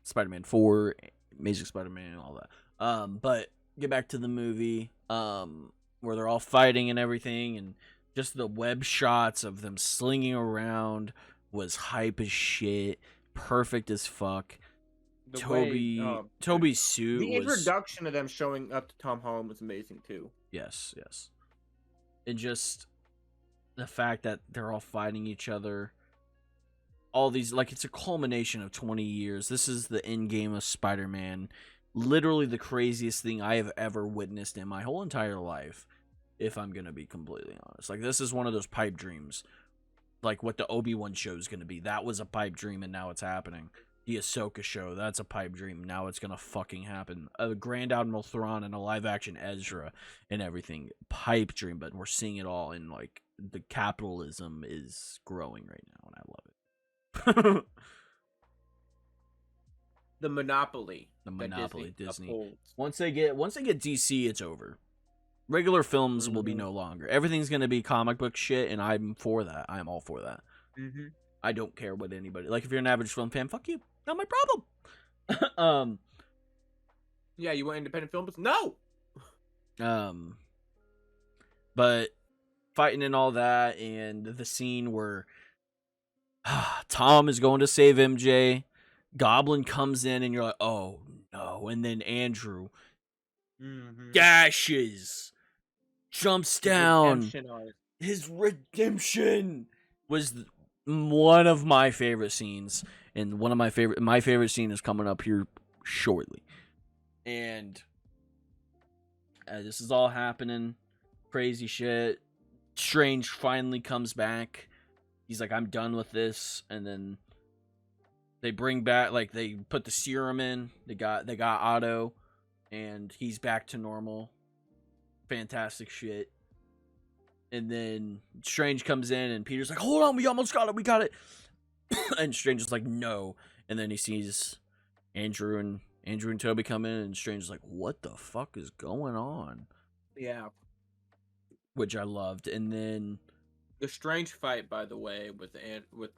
Spider-Man 4... Amazing Spider-Man and all that. But get back to the movie, where they're all fighting and everything, and just the web shots of them slinging around was hype as shit, perfect as fuck. Toby's suit.
The introduction of them showing up to Tom Holland was amazing too.
Yes. And just the fact that they're all fighting each other. All these, like, it's a culmination of 20 years. This is the end game of Spider-Man. Literally the craziest thing I have ever witnessed in my whole entire life, if I'm gonna be completely honest. Like, this is one of those pipe dreams. Like, what the Obi-Wan show is gonna be. That was a pipe dream, and now it's happening. The Ahsoka show, that's a pipe dream. Now it's gonna fucking happen. A Grand Admiral Thrawn and a live-action Ezra and everything. Pipe dream, but we're seeing it all, and, like, the capitalism is growing right now, and I love it.
The monopoly
Disney. Once they get DC, it's over. Regular films will be no longer. Everything's gonna be comic book shit, and I'm for that. I'm all for that. I don't care what anybody, like, if you're an average film fan, fuck you, not my problem.
Yeah, you want independent films? No.
But fighting and all that, and the scene where Tom is going to save MJ. Goblin comes in, and you're like, oh no. And then Andrew dashes, jumps down. His redemption was one of my favorite scenes, and my favorite scene is coming up here shortly. And this is all happening, crazy shit. Strange finally comes back. He's like, I'm done with this. And then they bring back, like, they put the serum in. They got Otto, and he's back to normal. Fantastic shit. And then Strange comes in, and Peter's like, hold on, we almost got it. And Strange is like, no. And then he sees Andrew and Toby come in, and Strange is like, what the fuck is going on?
Yeah.
Which I loved. And then
the Strange fight, by the way, with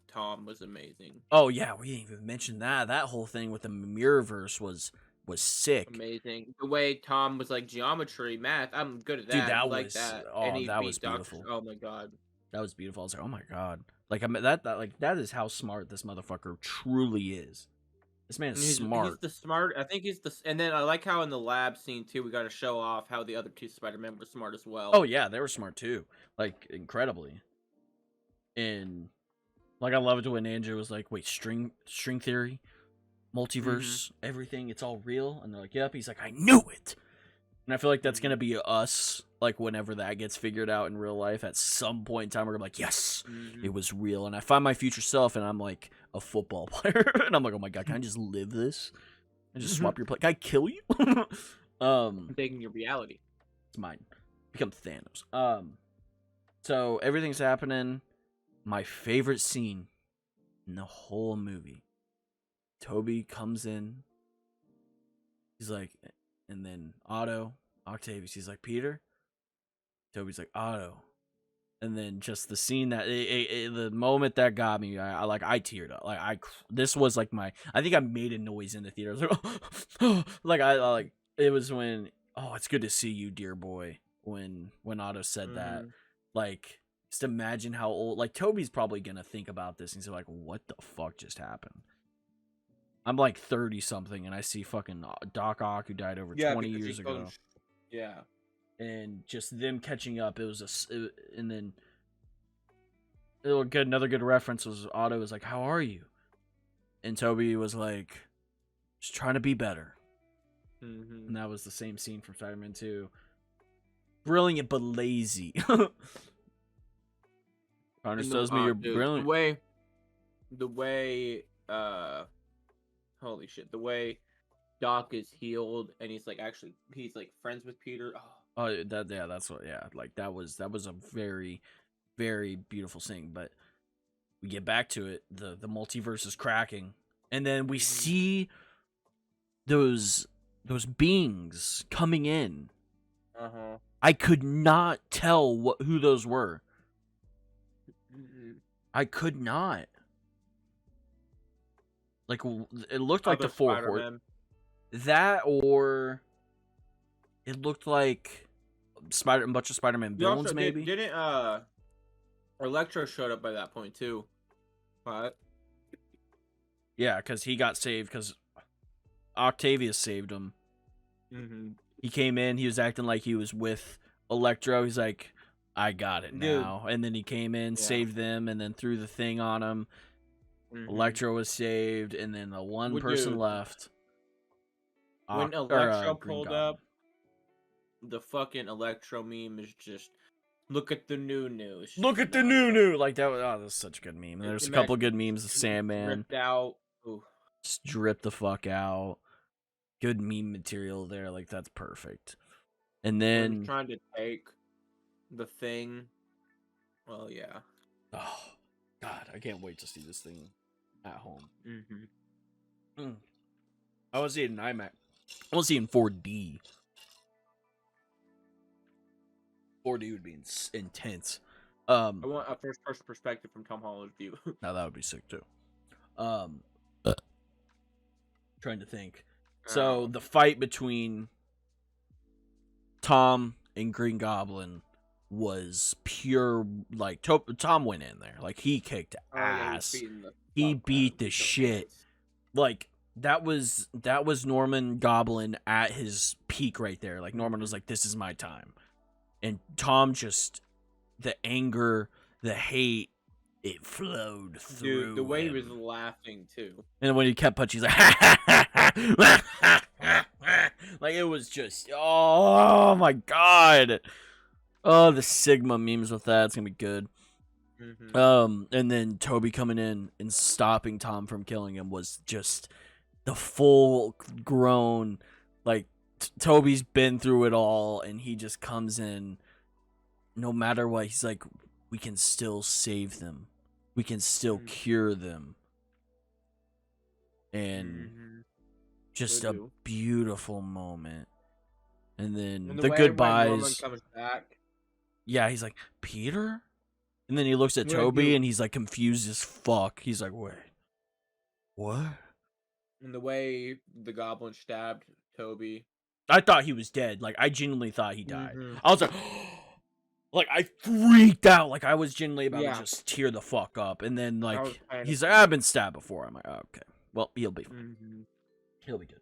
Tom was amazing.
Oh yeah, we didn't even mention that. That whole thing with the Mirrorverse was sick.
Amazing. The way Tom was like, geometry, math, I'm good at that.
Dude, that
like
was
that.
Oh, that was beautiful.
Oh my god.
That was beautiful. I was like, oh my god. Like, I mean, that is how smart this motherfucker truly is. This man is smart.
He's the smart. I think he's the. And then I like how in the lab scene too, we got to show off how the other two Spider-Men were smart as well.
Oh yeah, they were smart too, like incredibly. And like, I loved when Andrew was like, "Wait, string theory, multiverse, everything, it's all real," and they're like, "Yep." He's like, "I knew it." And I feel like that's gonna be us, like, whenever that gets figured out in real life, at some point in time, we're gonna be like, yes, it was real. And I find my future self, and I'm like a football player, and I'm like, oh my god, can I just live this? And just swap your play? Can I kill you?
I'm taking your reality.
It's mine. Become Thanos. So everything's happening. My favorite scene in the whole movie. Toby comes in. He's like, and then Octavius, he's like, Peter. Toby's like, Otto. And then just the scene that the moment that got me, I teared up. Like, this was like I think I made a noise in the theater. I was like, like I it was when, oh, it's good to see you, dear boy. When Otto said that, like, just imagine how old, like, Toby's probably gonna think about this and say like, what the fuck just happened? I'm like 30 something, and I see fucking Doc Ock, who died over 20 years ago.
Yeah.
And just them catching up, and then another good reference was Otto was like, "How are you?" And Toby was like, "Just trying to be better." And that was the same scene from Spider-Man 2. Brilliant but lazy. Carnage tells me you're brilliant.
The way, holy shit, the way Doc is healed, and he's like friends with Peter.
Oh, that's what, yeah. Like, that was a very, very beautiful scene. But we get back to it. The multiverse is cracking, and then we see those beings coming in. I could not tell who those were. I could not. Like, it looked like the Four. That, or it looked like a bunch of Spider-Man villains, maybe.
Didn't Electro showed up by that point too? What?
Yeah, because he got saved because Octavius saved him. He came in. He was acting like he was with Electro. He's like, I got it now. And then he came in, saved them, and then threw the thing on him. Electro was saved, and then the one person left.
When Electro pulled up, the fucking Electro meme is just, look at the new news.
Look at the new. Like, that was such a good meme. There's a couple good memes of Sandman.
Ripped out.
Just drip the fuck out. Good meme material there. Like, that's perfect. And then
trying to take the Thing. Well, yeah.
Oh, God. I can't wait to see this thing at home. I want to see it in IMAX. I want to see it in 4D. 4D would be intense.
I want a first-person perspective from Tom Holland's view.
Now that would be sick too. Trying to think. So the fight between Tom and Green Goblin was pure, like, Tom went in there. Like, he kicked ass. He beat the shit. Like, that was Norman Goblin at his peak right there. Like, Norman was like, this is my time. And Tom just, the anger, the hate, it flowed through.
Dude, the way he was laughing too.
And when he kept punching, he's like, like, it was just, oh my god. Oh, the Sigma memes with that, it's gonna be good.
Mm-hmm.
And then Toby coming in and stopping Tom from killing him was just the full grown, like, Toby's been through it all, and he just comes in, no matter what, he's like, we can still save them. We can still cure them. And just a beautiful moment. And then the goodbyes.
When Norman comes back.
Yeah, he's like, Peter? And then he looks at Toby and he's like confused as fuck. He's like, wait, what?
And the way the goblin stabbed Toby.
I thought he was dead. Like, I genuinely thought he died. I was like, like, I freaked out. Like, I was genuinely about to just tear the fuck up. And then, like, he's like, I've been stabbed before. I'm like, oh, okay. Well, he'll be fine. He'll be good.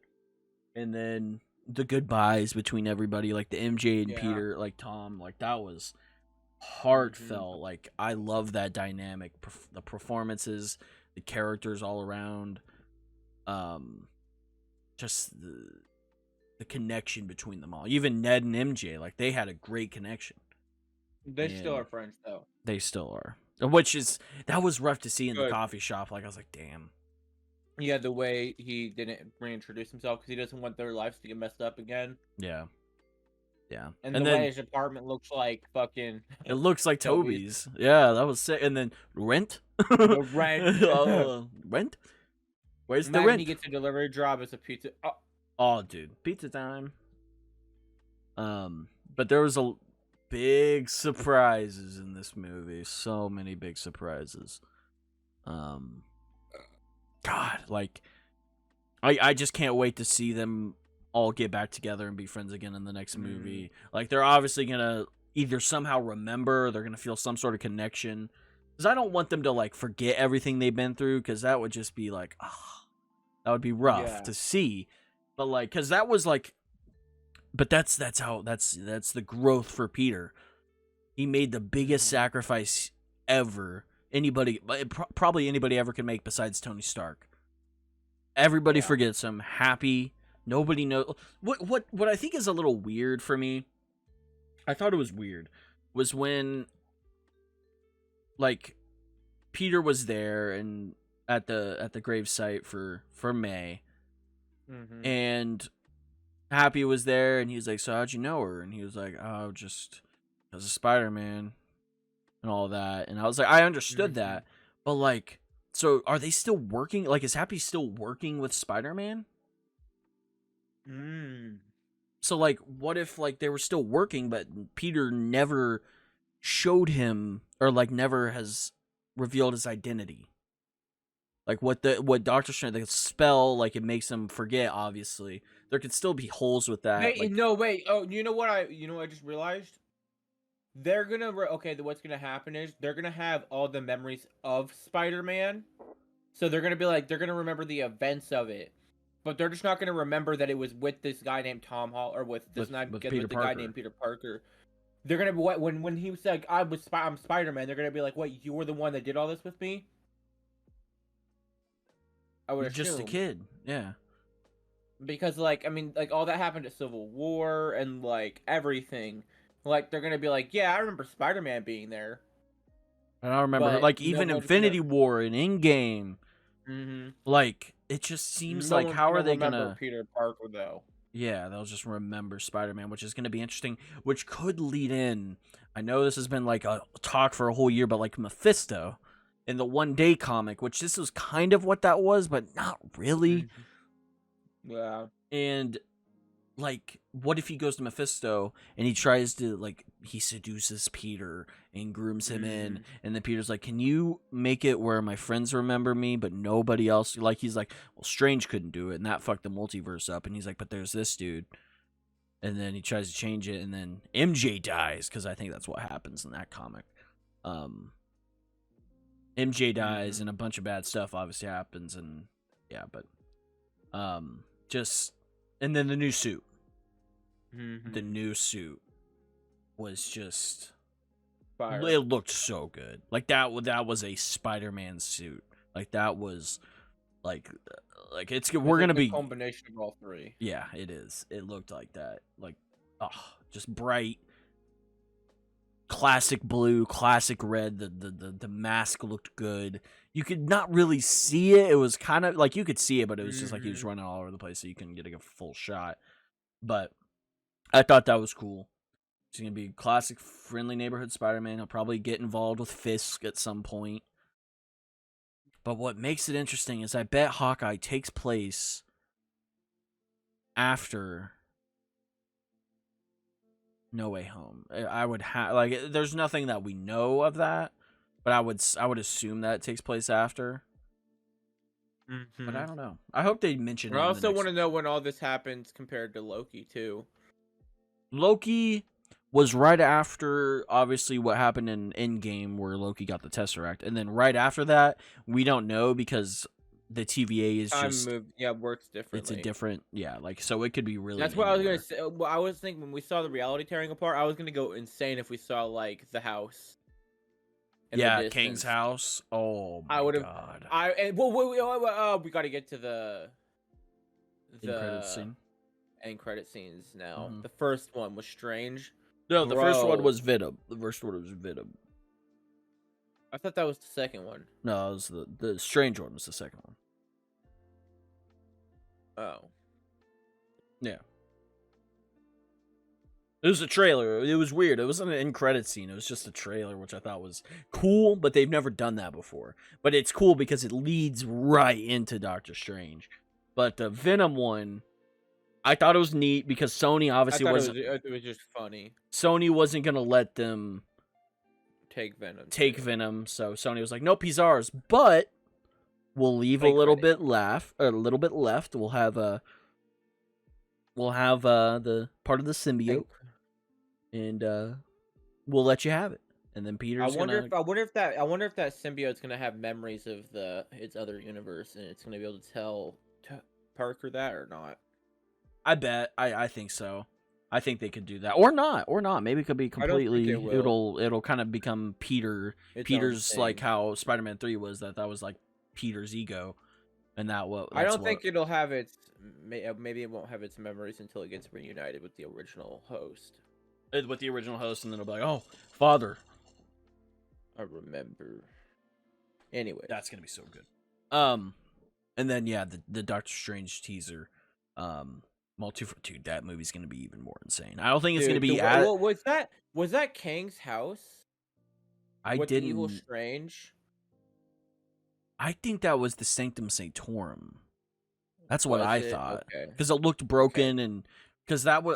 And then the goodbyes between everybody, like the MJ and Peter, like Tom, like, that was heartfelt. Like, I love that dynamic. The performances, the characters all around. Just the connection between them all. Even Ned and MJ, like, they had a great connection.
They still are friends, though.
They still are. That was rough to see in the coffee shop. Like, I was like, damn.
Yeah, the way he didn't reintroduce himself because he doesn't want their lives to get messed up again.
Yeah. Yeah.
And the way his apartment looks like fucking...
It looks like Toby's. Yeah, that was sick. And then, rent?
The rent.
Rent? Where's the rent?
He gets a delivery job as a pizza...
Oh, dude. Pizza time. But there was big surprises in this movie. So many big surprises. God, like, I just can't wait to see them all get back together and be friends again in the next movie. Like, they're obviously gonna either somehow remember, they're gonna feel some sort of connection. Because I don't want them to, like, forget everything they've been through, because that would just be like, that would be rough to see. But, like, because that was like, but that's the growth for Peter. He made the biggest sacrifice ever probably anybody ever could make besides Tony Stark. Everybody forgets him. Happy. Nobody knows. What I think is a little weird for me, I thought it was weird, was when, like, Peter was there and at the gravesite for May, and Happy was there, and he was like, so how'd you know her? And he was like, oh, just because of Spider-Man and all that. And I was like, I understood that, but, like, so are they still working? Like, is Happy still working with Spider-Man? So, like, what if, like, they were still working, but Peter never showed him, or, like, never has revealed his identity? Like, what Doctor Strange, the spell, like, it makes him forget, obviously. There could still be holes with that.
Wait, no, wait. Oh, you know what I just realized? They're gonna what's gonna happen is they're gonna have all the memories of Spider-Man, so they're gonna be like they're gonna remember the events of it, but they're just not gonna remember that it was with this guy named Tom Hall or with the guy named Peter Parker. They're gonna be when he was like I'm Spider-Man. They're gonna be like, wait, you were the one that did all this with me? I would assume.
Just a kid, yeah.
Because, like, I mean, like, all that happened at Civil War and, like, everything. Like, they're gonna be like, yeah, I remember Spider-Man being there.
And I remember, like, even Infinity War and Endgame. Like, it just seems like, how are they gonna...
Peter Parker, though.
Yeah, they'll just remember Spider-Man, which is gonna be interesting, which could lead in... I know this has been, like, a talk for a whole year, but, like, Mephisto in the One Day comic, which this was kind of what that was, but not really.
Yeah.
And, like, what if he goes to Mephisto and he tries to, like, he seduces Peter and grooms him in, and then Peter's like, can you make it where my friends remember me but nobody else? Like, he's like, well, Strange couldn't do it, and that fucked the multiverse up. And he's like, but there's this dude. And then he tries to change it, and then MJ dies, because I think that's what happens in that comic. MJ dies, and a bunch of bad stuff obviously happens, and yeah, but just, and then the new suit. The new suit was just fire. It looked so good. Like, that was a Spider-Man suit. Like, that was like it's we're gonna be
combination of all three.
Yeah, it is. It looked like that. Like, just bright. classic blue, classic red. The mask looked good. You could not really see it. It was kind of like you could see it, but it was just like he was running all over the place, so you couldn't get a full shot. But I thought that was cool. He's gonna be classic, friendly neighborhood Spider-Man. He'll probably get involved with Fisk at some point. But what makes it interesting is I bet Hawkeye takes place after No Way Home. I would have like there's nothing that we know of that, but I would assume that it takes place after. But I don't know. I hope they mention it.
I also want to know when all this happens compared to Loki too.
Loki was right after, obviously, what happened in Endgame where Loki got the Tesseract. And then right after that, we don't know because the TVA is just...
works differently.
It's a different... Yeah, like, so it could be really...
That's what I was going to say. Well, I was thinking when we saw the reality tearing apart, I was going to go insane if we saw, like, the house.
Yeah, Kang's house. Oh, my God.
We got to get to the end credit scenes now. The first one was Strange.
No, the first one was Venom. The first one was Venom.
I thought that was the second one.
No, it was the Strange one was the second one.
Oh.
Yeah. It was a trailer. It was weird. It wasn't an end credit scene. It was just a trailer, which I thought was cool, but they've never done that before. But it's cool because it leads right into Doctor Strange. But the Venom one, I thought it was neat because Sony obviously wasn't...
It was just funny.
Sony wasn't going to let them
take Venom.
So Sony was like, nope, he's ours. But we'll leave a little bit left. We'll have the part of the symbiote. And we'll let you have it. And then Peter's
I wonder if that symbiote's gonna have memories of its other universe, and it's gonna be able to tell Parker that or not.
I bet. I think so. I think they could do that, or not. Maybe it could be completely. It'll kind of become Peter's like how Spider-Man 3 was. That was like Peter's ego, and
I don't think it'll have its. Maybe it won't have its memories until it gets reunited with the original host.
And then it'll be like, oh, father.
I remember. Anyway,
that's gonna be so good. And then the Doctor Strange teaser, dude, that movie's gonna be even more insane. I don't think it's gonna be.
Was that Kang's house? Evil Strange.
I think that was the Sanctum Sanctorum. That's what I thought, because it looked broken and. Because that was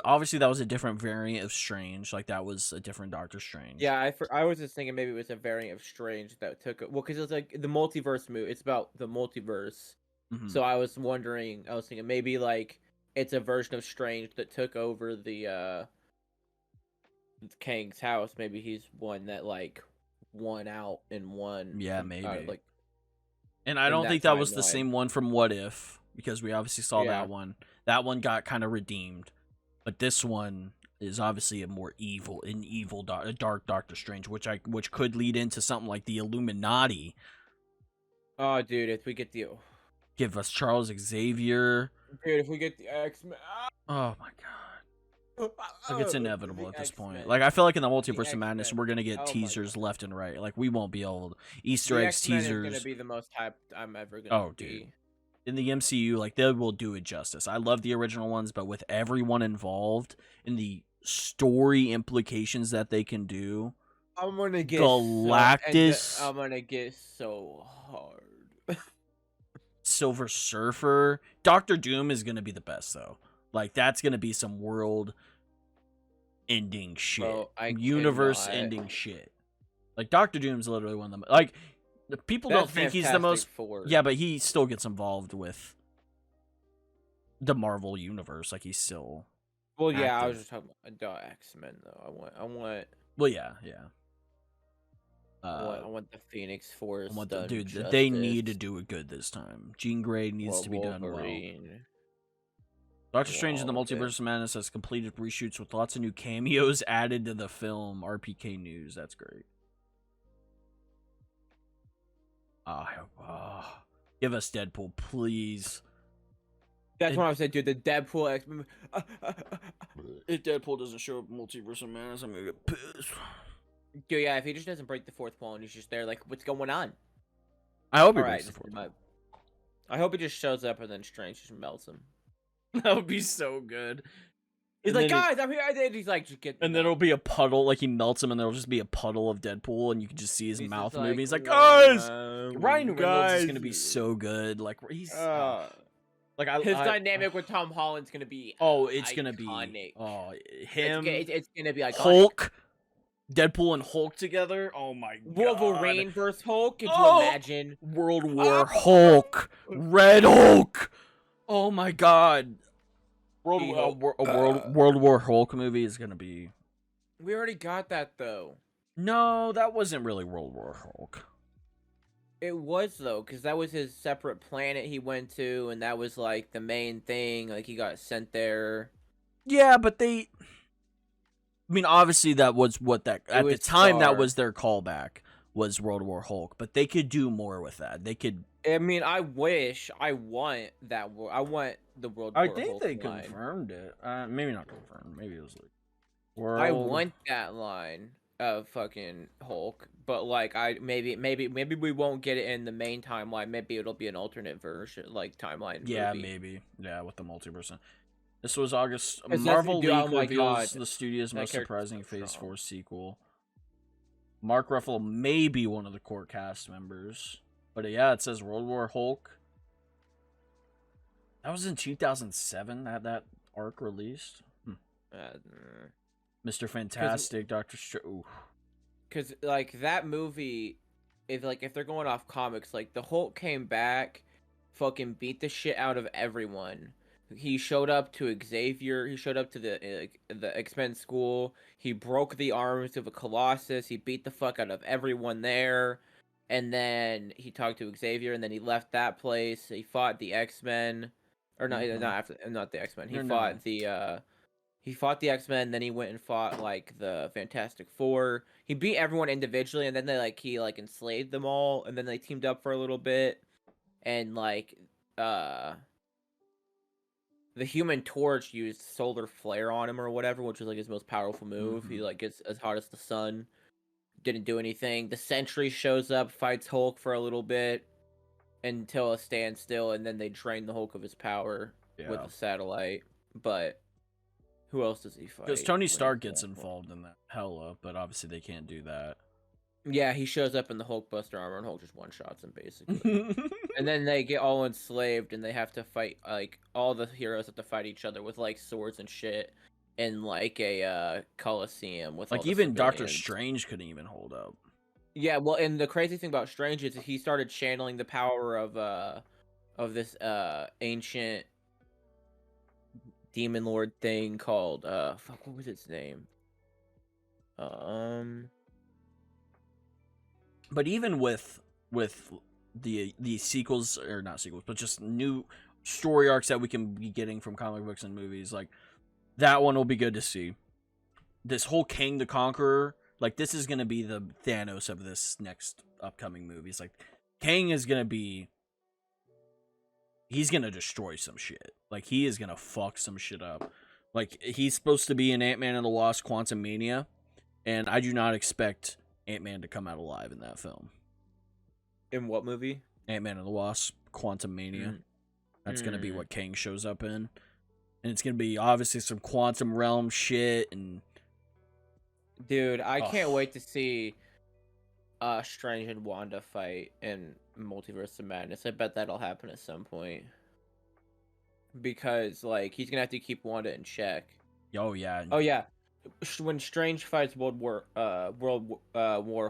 a different variant of Strange. Like, that was a different Doctor Strange.
Yeah, I was just thinking maybe it was a variant of Strange that took... Well, because it's like the multiverse movie. It's about the multiverse. So I was thinking maybe, like, it's a version of Strange that took over the Kang's house. Maybe he's one that, like, won out and won.
Yeah, maybe. And I don't think that was the same one from What If, because we obviously saw that one. That one got kind of redeemed. But this one is obviously a dark Doctor Strange, which could lead into something like the Illuminati.
Oh, dude, if we get
give us Charles Xavier.
Dude, if we get the X-Men.
Oh my God. Like, it's inevitable at this point. Like, I feel like in the Multiverse of Madness, we're gonna get teasers left and right. Like, we won't be able to Easter eggs, teasers.
Is gonna be the most hyped I'm ever gonna be.
Dude. In the MCU, like, they will do it justice. I love the original ones, but with everyone involved in the story implications that they can do,
I'm gonna get
Galactus.
I'm gonna get so hard.
Silver Surfer, Doctor Doom is gonna be the best though. Like, that's gonna be some world-ending shit, universe-ending shit. Like, Doctor Doom's literally one of them. Like. People don't think he's the most... Yeah, but he still gets involved with the Marvel universe. Like, he's still...
Well, yeah, active. I was just talking about X-Men, though. I want...
Well, yeah.
I want the Phoenix Force done
dude,
justice.
They need to do it good this time. Jean Grey needs to be done well. Doctor Strange in the Multiverse of Madness has completed reshoots with lots of new cameos added to the film. RPK News. That's great. Give us Deadpool, please.
That's what I said, dude. The Deadpool X-Men.
If Deadpool doesn't show up in Multiverse of Madness, I'm gonna get pissed.
Dude, yeah, if he just doesn't break the fourth wall and he's just there, like, what's going on?
I hope he breaks the fourth wall.
I hope he just shows up and then Strange just melts him.
That would be so good.
He's like, guys, I'm here. And he's like, just get.
And then it'll be a puddle, like he melts him, and there'll just be a puddle of Deadpool, and you can just see his mouth moving. He's like, guys, Ryan Reynolds is gonna be so good. Like he's
like his dynamic with Tom Holland's gonna be.
It's gonna be him.
It's gonna be like
Hulk. Deadpool and Hulk together. Oh my god.
Wolverine versus Hulk. Could you imagine?
World War Hulk. Red Hulk. Oh my god. World War Hulk movie is gonna be.
We already got that though.
No, that wasn't really World War Hulk.
It was though, because that was his separate planet he went to, and that was like the main thing. Like he got sent there.
Yeah, but they. I mean, obviously, that was what that at the time that was their callback was World War Hulk, but they could do more with that. They could.
I mean, I want that. I want the World War Hulk.
I think they confirmed it. Maybe not confirmed. Maybe it was like.
I want that line of fucking Hulk, but like maybe we won't get it in the main timeline. Maybe it'll be an alternate version, like timeline.
Yeah, maybe. Yeah, with the multiverse. This was August. Marvel League reveals the studio's most surprising Phase 4 sequel. Mark Ruffalo may be one of the core cast members. But yeah, it says World War Hulk. That was in 2007 that arc released. Mr. Fantastic, Doctor Strange.
Because, like, that movie, if they're going off comics, like, the Hulk came back, fucking beat the shit out of everyone. He showed up to Xavier. He showed up to the X-Men school. He broke the arms of a Colossus. He beat the fuck out of everyone there. And then he talked to Xavier, and then he left that place. He fought the X-Men, or not the X-Men. He fought the X-Men. Then he went and fought like the Fantastic Four. He beat everyone individually, and then he enslaved them all, and then they teamed up for a little bit, and the Human Torch used solar flare on him or whatever, which was like his most powerful move. He gets as hot as the sun. Didn't do anything. The Sentry shows up, fights Hulk for a little bit until a standstill, and then they drain the Hulk of his power with the satellite. But who else does he fight?
Because Tony Stark gets involved in that hella, but obviously they can't do that.
Yeah, he shows up in the Hulkbuster armor, and Hulk just one-shots him, basically. And then they get all enslaved, and they have to fight, like, all the heroes have to fight each other with, like, swords and shit in, like, a Coliseum. With
like, even Doctor Strange couldn't even hold up.
Yeah, well, and the crazy thing about Strange is he started channeling the power of this ancient demon lord thing called, fuck, what was its name?
But even with the sequels, or not sequels, but just new story arcs that we can be getting from comic books and movies, like that one will be good to see. This whole Kang the Conqueror, like this is gonna be the Thanos of this next upcoming movies. Like Kang is gonna be, he's gonna destroy some shit. Like he is gonna fuck some shit up. Like he's supposed to be in Ant-Man and the Wasp: Quantumania, and I do not expect Ant-Man to come out alive in that film.
In what movie?
Ant-Man and the Wasp: Quantumania. That's gonna be what Kang shows up in, and it's gonna be obviously some quantum realm shit. And
dude, I can't wait to see Strange and Wanda fight in Multiverse of Madness. I bet that'll happen at some point, because like he's gonna have to keep Wanda in check.
Oh yeah.
When Strange fights World War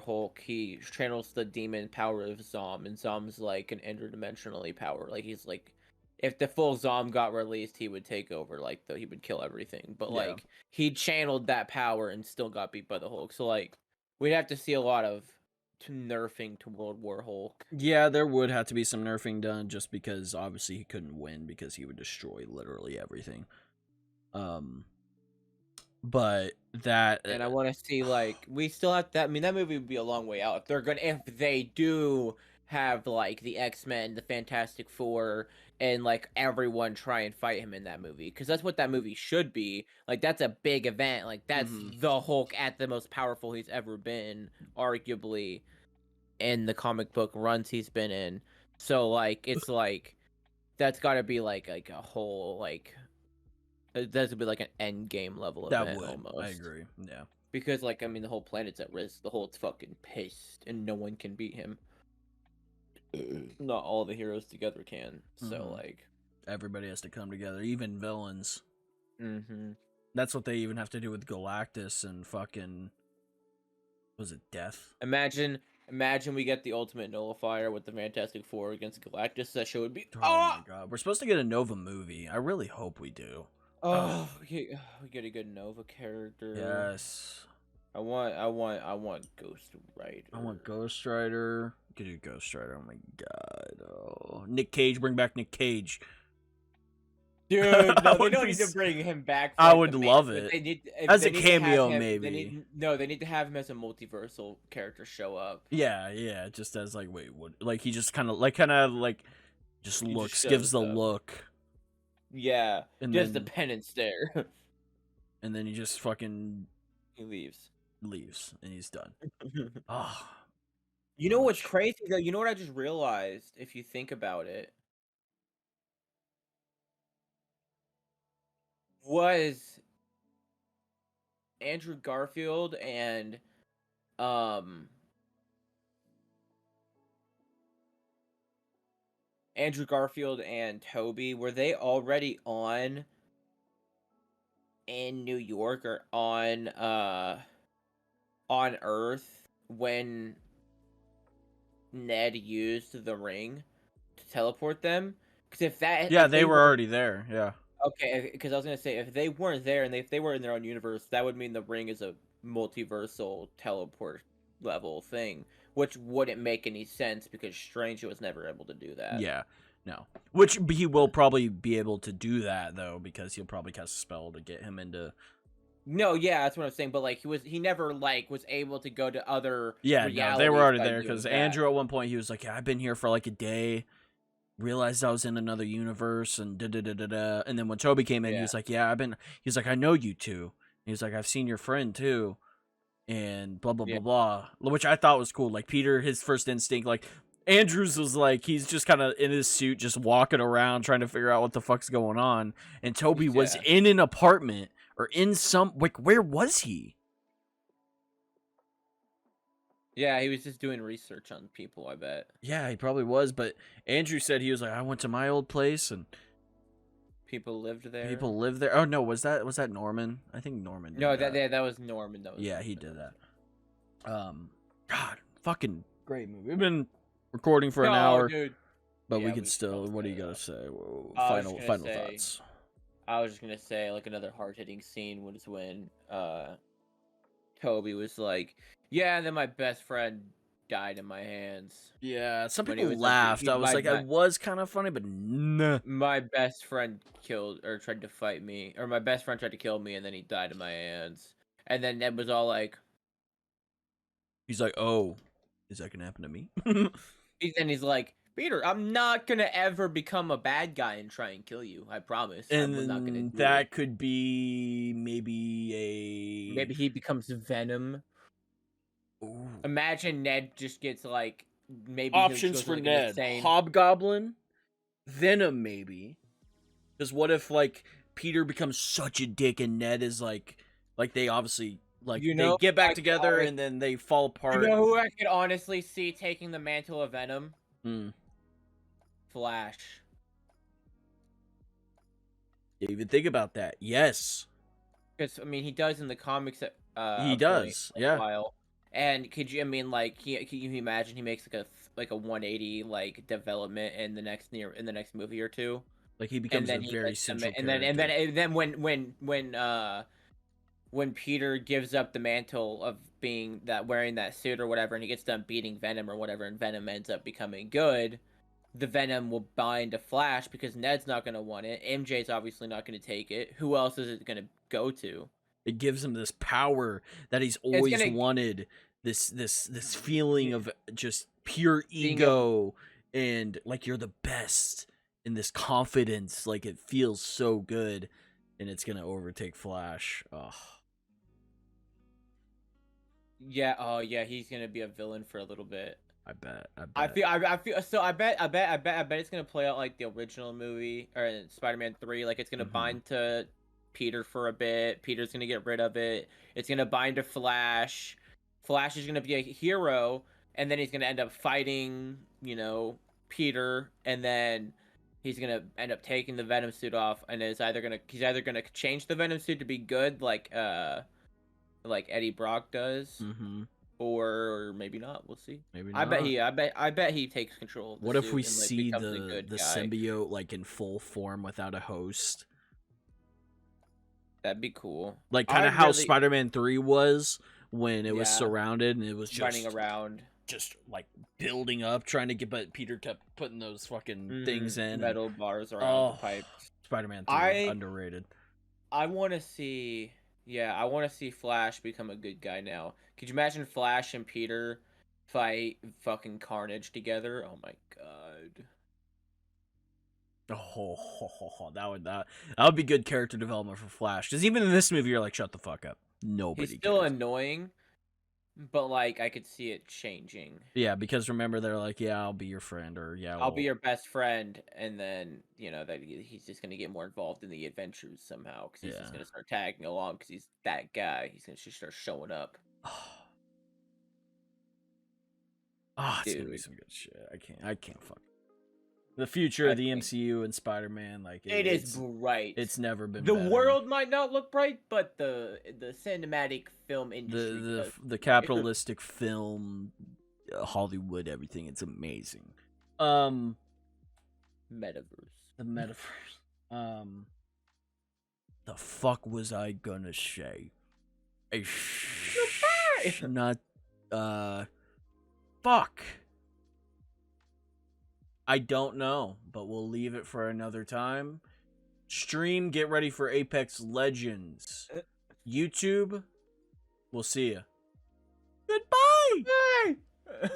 Hulk, he channels the demon power of Zom, and Zom's like an interdimensionally power. Like he's like, if the full Zom got released, he would take over. Like he would kill everything. But like he channeled that power and still got beat by the Hulk. So like we'd have to see a lot of nerfing to World War Hulk.
Yeah, there would have to be some nerfing done, just because obviously he couldn't win because he would destroy literally everything. But that,
and I want to see, like, we still have that. I mean, that movie would be a long way out. If they do have like the X-Men, the Fantastic Four, and like everyone try and fight him in that movie, because that's what that movie should be. Like that's a big event. Like that's the Hulk at the most powerful he's ever been, arguably, in the comic book runs he's been in. So like it's like that's got to be like a whole like that's gonna be like an end game level event almost.
I agree. Yeah.
Because like I mean the whole planet's at risk. The Hulk's fucking pissed, and no one can beat him. Not all the heroes together can. So like
everybody has to come together, even villains. That's what they even have to do with Galactus and fucking, was it Death?
Imagine we get the Ultimate Nullifier with the Fantastic Four against Galactus. That show would be
oh my god. We're supposed to get a Nova movie. I really hope we do.
We get a good Nova character.
Yes.
I want Ghost Rider.
I want Ghost Rider. Get a Ghost Rider. Oh my god. Oh, Nick Cage. Bring back Nick Cage.
Dude, no, they don't need to bring him back.
I would love it. As a cameo, maybe.
They need to have him as a multiversal character show up.
Yeah, just as like, wait, what? Like he just kind of just looks, gives the look.
Yeah, and just the penance stare.
And then he just fucking
he leaves,
and he's done. Oh,
you know what's crazy though? You know what I just realized? If you think about it, was Andrew Garfield and Toby, were they already on in New York or on Earth when Ned used the ring to teleport them? Because if
they were already there. Yeah.
Okay, because I was gonna say if they weren't there and if they were in their own universe, that would mean the ring is a multiversal teleport level thing, which wouldn't make any sense because Strange was never able to do that.
Yeah, no. Which he will probably be able to do that though, because he'll probably cast a spell to get him into.
No, yeah, that's what I'm saying. But like he never like was able to go to other.
Yeah, no, they were already there because Andrew at one point he was like, yeah, I've been here for like a day. Realized I was in another universe and da-da-da-da-da. And then when Toby came in, he was like, yeah, he's like, I know you two. He's like, I've seen your friend too. And blah, blah, blah, blah. Which I thought was cool. Like Peter, his first instinct, like Andrews was like, he's just kind of in his suit, just walking around trying to figure out what the fuck's going on. And Toby was in an apartment or in some, like, where was he?
Yeah, he was just doing research on people, I bet.
Yeah, he probably was, but Andrew said he was like, I went to my old place and
people lived there.
People lived there. Oh no, was that Norman? I think Norman did
that was Norman.
He did that. God, fucking great movie. We've been recording for an hour,
dude.
But we could still. What do you gotta say? Whoa, final thoughts.
I was just gonna say, like, another hard-hitting scene was when Toby was like, yeah, and then my best friend died in my hands.
Yeah, some people laughed. I was like, it was kind of funny, but nah.
My best friend tried to fight me, or my best friend tried to kill me, and then he died in my hands. And then Ned was all like,
he's like, oh, is that gonna happen to me?
He's like, Peter, I'm not gonna ever become a bad guy and try and kill you. I promise.
And I'm not gonna do it. Could be maybe
he becomes Venom.
Ooh.
Imagine Ned just gets like maybe
options for like Ned: Hobgoblin, Venom, maybe. Because what if like Peter becomes such a dick and Ned is like they obviously like they get back together and then they fall apart.
You know who I could honestly see taking the mantle of Venom? Flash.
Didn't even think about that. Yes.
Because I mean, he does in the comics.
He does. Yeah.
While. And could you? I mean, like, can you imagine he makes like a 180 like development in the next movie or two?
Like he becomes a very central
character. And then when Peter gives up the mantle of wearing that suit or whatever, and he gets done beating Venom or whatever, and Venom ends up becoming good, the Venom will bind to Flash because Ned's not going to want it. MJ's obviously not going to take it. Who else is it going to go to?
It gives him this power that he's always wanted. This feeling of just pure ego and like you're the best in this confidence, like it feels so good, and it's gonna overtake Flash. Oh.
Yeah. Oh, yeah. He's gonna be a villain for a little bit.
I bet.
I feel. So I bet it's gonna play out like the original movie or Spider-Man 3. Like it's gonna bind to Peter for a bit. Peter's gonna get rid of it. It's gonna bind to Flash. Flash is gonna be a hero, and then he's gonna end up fighting, Peter, and then he's gonna end up taking the Venom suit off, and he's either gonna change the Venom suit to be good, like Eddie Brock does, or maybe not. We'll see.
Maybe not.
I bet he takes control.
What if we see the symbiote like in full form without a host?
That'd be cool.
Like kind of how Spider-Man 3 was when it was surrounded and it was just
running around,
just like building up, trying to get. But Peter kept putting those fucking things in
metal bars around the pipes.
Spider-Man 3 underrated.
I want to see. Yeah, I want to see Flash become a good guy now. Could you imagine Flash and Peter fight fucking Carnage together? Oh my god.
Oh, that would be good character development for Flash. Because even in this movie, you're like, shut the fuck up. Nobody.
He's still annoying, but like I could see it changing.
Yeah, because remember they're like, yeah, I'll be your friend, or yeah,
I'll be your best friend, and then that he's just gonna get more involved in the adventures somehow because he's just gonna start tagging along because he's that guy. He's gonna just start showing up.
It's gonna be some good shit. I can't fuck. The future of the MCU and Spider-Man, like
it is bright.
It's never been.
The
better.
world might not look bright, but the cinematic film industry,
the capitalistic film, Hollywood, everything. It's amazing.
Metaverse.
The metaverse. The fuck was I gonna say? Not. Fuck. I don't know, but we'll leave it for another time. Stream, get ready for Apex Legends. YouTube, we'll see ya. Goodbye!
Bye!